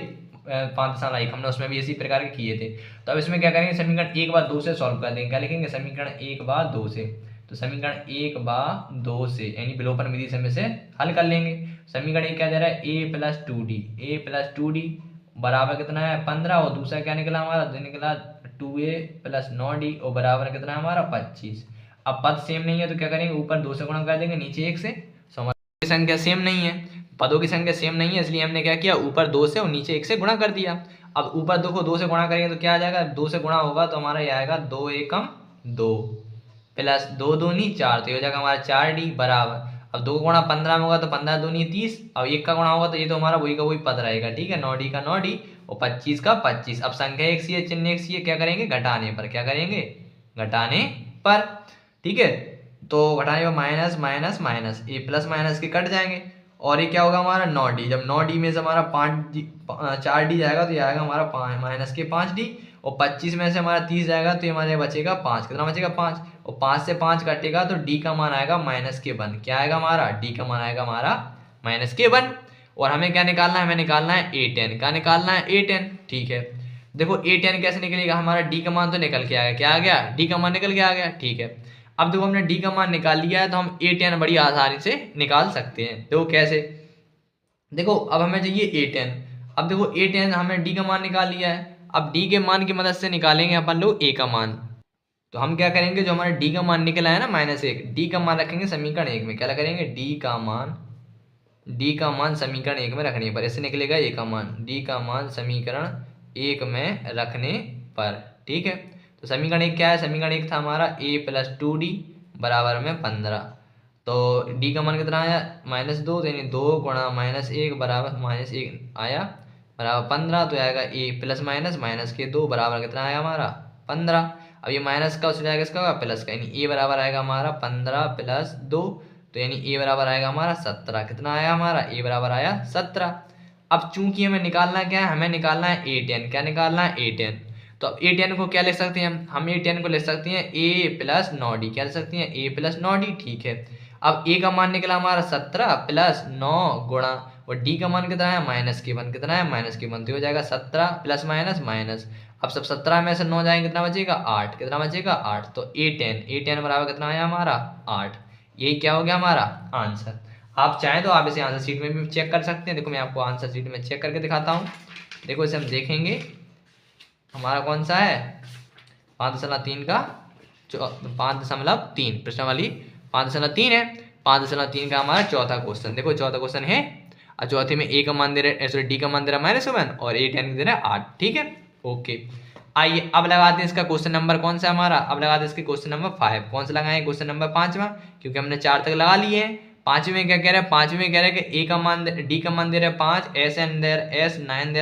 5.1, हमने उसमें भी इसी प्रकार के किए थे। तो अब इसमें क्या करेंगे, समीकरण 1 बार 2 से सॉल्व कर देंगे। क्या लिखेंगे, समीकरण 1 बार 2 से, तो समीकरण 1 बार 2 से यानी विलोपन विधि से हम इसे हल कर लेंगे। समीकरण 1 क्या दे रहा है, a प्लस 2d बराबर कितना है 15, और दूसरा क्या निकला हमारा, निकला 2a प्लस 9d, और बराबर कितना है हमारा 25। अब पद सेम नहीं है तो क्या करेंगे, ऊपर 2 से गुणा कर देंगे, नीचे 1 से। की संख्या सेम नहीं है, पदों की संख्या सेम नहीं है, इसलिए हमने क्या किया, ऊपर 2 से और नीचे 1 से गुणा कर दिया। अब ऊपर देखो 2 से गुणा करेंगे तो क्या आ जाएगा, 2 से गुणा होगा तो हमारा ये आएगा 2 एकम 2 प्लस 2 दूनी 4, तो ये हो जाएगा हमारा 4d बराबर, अब 2 गुणा 15 में होगा तो 15 दूनी 30, अब 1 का गुणा होगा तो ये तो हमारा वही का वही पद रहेगा। ठीक है, 9d का 9d और 25 का 25। अब संख्या एक सी है, चिन्ह एक सी है, क्या करेंगे घटाने पर, क्या करेंगे घटाने पर। ठीक है, तो घटाने पर माइनस माइनस माइनस, ये प्लस माइनस के कट जाएंगे, और ये क्या होगा हमारा 9d, जब 9d में से हमारा 4d जाएगा तो ये आएगा हमारा माइनस के 5d, और 25 में से हमारा 30 जाएगा तो ये हमारे बचेगा 5, कितना बचेगा 5, और 5 से 5 कटेगा तो d का मान आएगा माइनस के 1, क्या आएगा हमारा d का मान आएगा हमारा माइनस के 1। और हमें क्या निकालना है, हमें निकालना है a10, क्या निकालना है a10। ठीक है, देखो a10 कैसे निकलेगा, हमारा d का मान तो निकल के आ गया, क्या आ गया d का मान निकल के आ गया। ठीक है, अब देखो हमने d का मान निकाल लिया है तो हम a10 बड़ी आसानी से निकाल सकते हैं। देखो कैसे, देखो अब हमें चाहिए a10, अब देखो a10 हमने d का मान निकाल लिया है, अब d के मान की मदद से निकालेंगे अपन लोग a का मान। तो हम क्या करेंगे, जो हमारा d का मान निकला है ना -1, d का मान रखेंगे समीकरण 1 में, क्या करेंगे d का मान समीकरण 1 में रखने पर ऐसे निकलेगा a का मान, d का मान समीकरण 1 में रखने पर। ठीक है, तो समीकरण 1 क्या है, समीकरण 1 था हमारा a प्लस 2d बराबर में 15, तो d का मान कितना आया -2, यानी 2 गुणा -1 बराबर -1 आया बराबर 15, तो आएगा a प्लस माइनस के 2 बराबर कितना आया हमारा 15। अब ये माइनस का हो जाएगा इसका होगा प्लस का, यानी a बराबर आएगा हमारा 15 प्लस 2, तो यानी a बराबर आएगा हमारा 17, कितना आया हमारा a बराबर आया 17। अब चूंकि हमें निकालना क्या है, हमें निकालना है a10, क्या निकालना है a10, तो अब a10 को क्या लिख सकते हैं हम a10 को लिख सकते हैं a प्लस 9d, क्या लिख सकते हैं a प्लस 9d। ठीक है, अब a का मान निकला हमारा 17 प्लस 9 गुणा और डी का मान कितना है -k1, कितना है -k1, तो हो जाएगा 17 प्लस माइनस माइनस। अब सब 17 में से 9 जाएंगे, कितना बचेगा 8, कितना बचेगा 8, तो A10 बराबर कितना है हमारा 8। यही क्या हो गया हमारा आंसर। आप चाहें तो आप इसे आंसर शीट में भी चेक कर सकते हैं। देखो मैं आपको आंसर शीट में चेक करके दिखाता हूँ। देखो इसे हम देखेंगे हमारा कौन सा है 5.3 का 5.3 प्रश्न वाली 5.3 है। 5.3 का हमारा चौथा क्वेश्चन। देखो चौथा क्वेश्चन है और चौथे में A का मान दे रहे, सॉरी D का मान दे रहा -1 और A10 दे रहा है 8। ठीक है, ओके। आइए अब लगाते हैं इसका क्वेश्चन नंबर कौन सा हमारा, अब लगाते हैं इसके क्वेश्चन नंबर 5। कौन सा लगाए क्वेश्चन नंबर 5वां, क्योंकि हमने 4 तक लगा लिए हैं। 5वें में क्या कह रहा है, 5वें में कह रहा है कि A का मान D का मान दे रहा है 5, S9 दे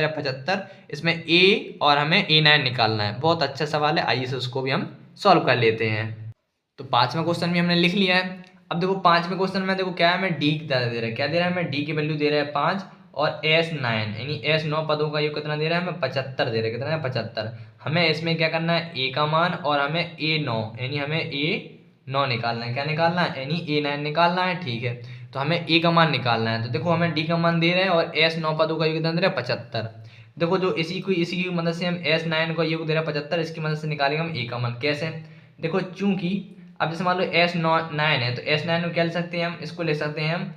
रहा है 75, इसमें A और हमें A9 निकालना है। बहुत अच्छा सवाल है, आइए से उसको भी हम सॉल्व कर लेते हैं। तो 5वां क्वेश्चन भी हमने लिख लिया है। अब देखो 5वें क्वेश्चन में देखो क्या है, हमें D दे रहा है, क्या दे रहा है हमें D की वैल्यू दे रहा है 5 और S9 यानी S9 पदों का योग कितना दे रहा है हमें 75 दे रहा है, कितना है 75। हमें इसमें क्या करना है A का मान और हमें A9 यानी हमें A9 निकालना है, क्या निकालना है यानी A9 निकालना है। ठीक है, तो हमें A का मान निकालना है। तो देखो हमें D का मान दे रहे हैं और S9 पदों का योग कितना दे रहा है 75। देखो जो इसी की मदद से हम S9 का योग दे रहा है 75, इसकी मदद से निकालेंगे हम A का मान। कैसे, देखो चूंकि अब जैसे मान लो S9 है तो S9 को क्या ले सकते हैं हम, इसको ले सकते हैं हम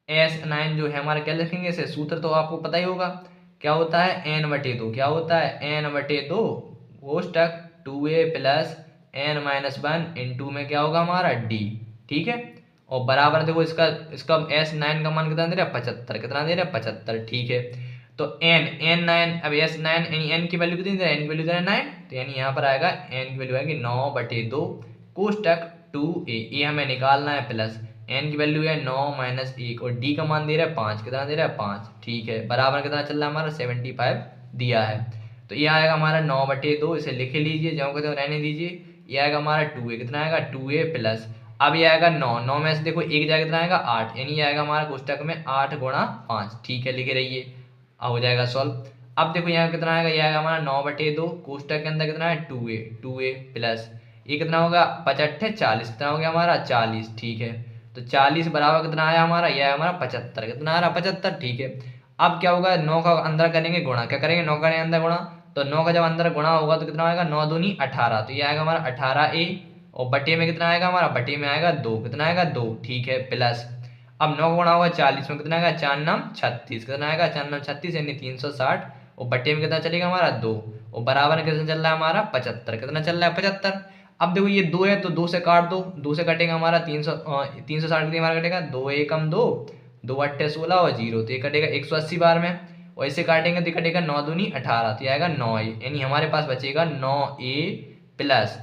S9 जो है हमारा क्या लिखेंगे इसे, सूत्र तो आपको पता ही होगा क्या होता है n/2, क्या होता है n/2 कोष्टक 2a plus n-1 into में क्या होगा हमारा d। ठीक है, और बराबर देखो इसका S9 का मान कितना दे रहा है 75, कितना दे रहा है 75। ठीक है, तो n9 अब S9 यानी n की वैल्यू कितनी दे रहा है, n की वैल्यू दे रहा है 9, तो यानी यहाँ पर आएगा n की वैल्यू आएगी 9/2 कोष्टक 2a, ये हमें निकालना है प्लस n की वैल्यू है 9 - 1 और d का मान दे रहा है 5, कितना दे रहा है 5। ठीक है, बराबर कितना चल रहा है हमारा 75 दिया है। तो ये आएगा हमारा 9/2, इसे लिख लीजिए, जो कहते हैं रहने दीजिए। ये आएगा हमारा 2a, कितना आएगा 2a प्लस अब ये आएगा 9 में से देखो एक जाएगा कितना आएगा 8, यानी ये आएगा हमारा कोष्टक में 8 × 5। ठीक है, लिखे रहिए, अब हो जाएगा सॉल्व। अब देखो यहाँ कितना आएगा, ये आएगा हमारा 9/2 कोष्टक के अंदर कितना है 2a प्लस ये कितना होगा 5×8 = 40, कितना हो गया हमारा 40। ठीक है, तो 40 बराबर कितना आया हमारा, यह है हमारा 75, कितना आ रहा 75। ठीक है, अब क्या होगा 9 का अंदर करेंगे गुणा, क्या करेंगे 9 का अंदर गुणा, तो 9 का जब अंदर गुणा होगा तो कितना आएगा 9 दूनी 18, तो ये आएगा हमारा 18a और बटे में कितना आएगा हमारा, बटे में आएगा 2, कितना आएगा 2। ठीक है, प्लस अब 9 का गुणा होगा 40 में, कितना आएगा 4×9 = 36, कितना आएगा 4×9 = 36 यानी 360 और बटे में कितना चलेगा हमारा 2 और बराबर कितना चल रहा है हमारा 75, कितना चल रहा है 75। अब देखो ये 2 है तो 2 से काट दो, 2 से कटेगा हमारा 360 के हमारा कटेगा 2 × 1 = 2, 2 × 8 = 16 और 0, तो ये कटेगा 180 बार में और इसे काटेंगे तो कटेगा 9 दूनी 18, तो ये आएगा 9a, यानी हमारे पास बचेगा 9a प्लस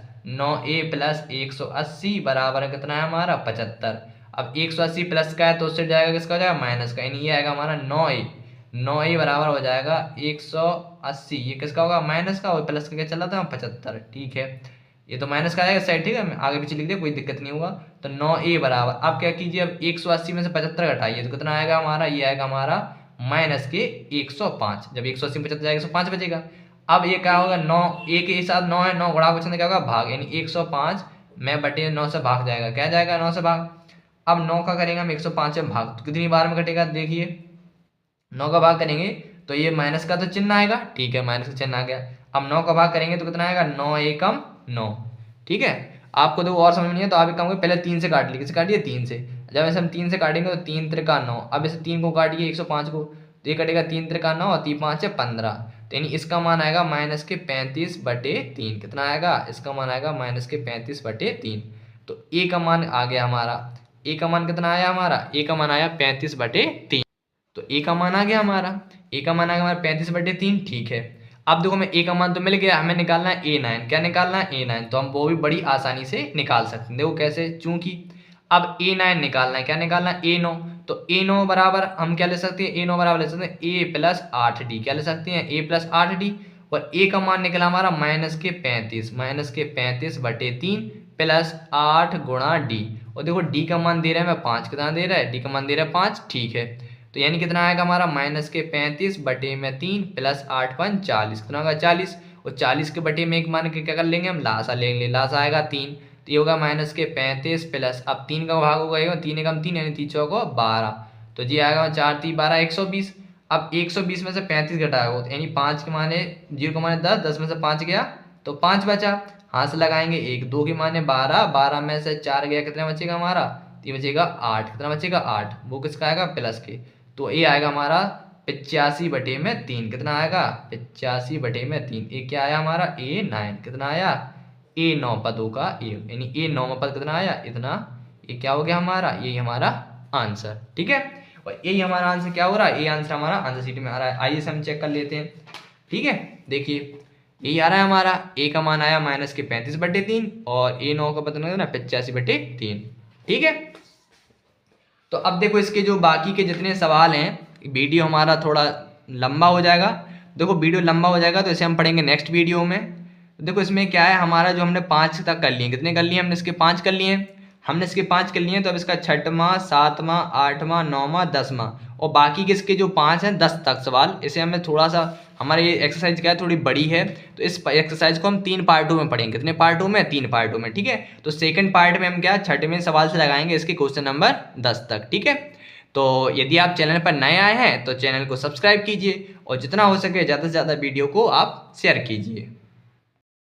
180 बराबर कितना है हमारा 75। अब 180 प्लस का है तो उससे जाएगा किसका हो जाएगा माइनस का, यानी ये आएगा हमारा 9a बराबर हो जाएगा 180, ये किसका होगा माइनस का और प्लस का क्या चला था 75। ठीक है, ये तो माइनस का आएगा साइड, ठीक है आगे पीछे लिख दिया कोई दिक्कत नहीं होगा। तो 9a बराबर आप क्या कीजिए, अब 180 में से 75 घटाइए तो कितना आएगा हमारा, ये आएगा हमारा -105। जब 180 में 75 जाएगा 105 बचेगा। अब ये क्या होगा 9 a के साथ 9 है, 9 गुणा क्वेश्चन क्या होगा भाग, यानी 105 में बटे 9 से भाग जाएगा, क्या जाएगा 9 से भाग। अब 9 का करेंगे हम 105 से भाग तो कितनी बार में घटेगा, देखिए 9 का भाग करेंगे तो ये माइनस का तो चिन्ह आएगा। ठीक है, माइनस का चिन्ह आ गया। अब 9 का भाग करेंगे तो कितना आएगा 9 एकम 9। ठीक है, आपको तो और समझ नहीं है तो आप एक काम करें, पहले 3 से काट लीजिए, किसे काटिए 3 से। जब ऐसे हम 3 से काटेंगे तो 3 × 3 = 9, अब ऐसे 3 को काटिए 105 को तो ये कटेगा 3 × 3 = 9 और 3 × 5 = 15, तो यानी इसका मान आएगा -35/3, कितना आएगा इसका मान आएगा -35/3। तो a का मान आ गया हमारा, a का मान कितना आया हमारा, a का मान आया 35/3, तो a का मान आ गया हमारा, a का मान आ गया हमारा 35/3। ठीक है, अब देखो हमें a का मान तो मिल गया, हमें निकालना है A9, क्या निकालना है A9, तो हम वो भी बड़ी आसानी से निकाल सकते हैं। देखो कैसे, चूंकि अब A9 निकालना है, क्या निकालना है A9, तो A9 बराबर हम क्या ले सकते हैं, A9 बराबर ले सकते हैं A + 8D, क्या ले सकते हैं A + 8D, और A का मान निकला हमारा -35/3 प्लस 8 × D, और देखो D का मान दे रहा है हमें 5, कितना दे रहा है D का मान दे रहा है 5। ठीक है, तो यानी कितना आएगा हमारा -35/3 प्लस 8 × 5 = 40, कितना होगा 40, और 40 के बटे में एक मान के क्या कर लेंगे हम लासा ले लेंगे, लासा आएगा 3, तो ये होगा -35 प्लस अब 3 का भाग होगा 3 × 3 यानी 3 × 4 = 12, तो ये आएगा 4 3 12 120। अब 120 में से 35 घटाओ तो यानी 5 के माने 0 के माने 10, 10 में से 5 गया तो 5 बचा। हाथ से लगाएंगे 1, 2 के माने 12, 12 में से 4 गया कितना बचेगा हमारा, तो ये बचेगा 8। कितना बचेगा 8, वो किसका आएगा प्लस के। तो ये आएगा हमारा 85/3। कितना आएगा 85/3। ये क्या आया हमारा A9। कितना आया A9 पदों का ए, यानी A9 पद कितना आया इतना। ये क्या हो गया हमारा, यही हमारा आंसर। ठीक है, और यही हमारा आंसर क्या हो रहा है, ये आंसर हमारा आंसर शीट में आ रहा है। आइए से हम चेक कर लेते हैं। ठीक है, देखिए यही आ रहा है हमारा ए का मान आया -35/3 और A9 का पता लगा ना 85/3। ठीक है, तो अब देखो इसके जो बाकी के जितने सवाल हैं, वीडियो हमारा थोड़ा लंबा हो जाएगा। देखो वीडियो लंबा हो जाएगा तो इसे हम पढ़ेंगे नेक्स्ट वीडियो में। देखो इसमें क्या है हमारा, जो हमने 5 तक कर लिए, कितने कर लिए हमने इसके 5 कर लिए हैं, हमने इसके 5 कर लिए हैं। तो अब इसका 6वां 7वां 8वां 9वां 10वां और बाकी के इसके जो 5 हैं 10 तक सवाल, इसे हमें थोड़ा सा, हमारे ये एक्सरसाइज क्या है थोड़ी बड़ी है, तो इस एक्सरसाइज को हम 3 पार्टों में पढ़ेंगे। कितने पार्टों में, 3 पार्टों में। ठीक है, तो सेकंड पार्ट में हम क्या 6वें सवाल से लगाएंगे इसके क्वेश्चन नंबर 10 तक। ठीक है, तो यदि आप चैनल पर नए आए हैं तो चैनल को सब्सक्राइब कीजिए और जितना हो सके ज़्यादा से ज़्यादा वीडियो को आप शेयर कीजिए।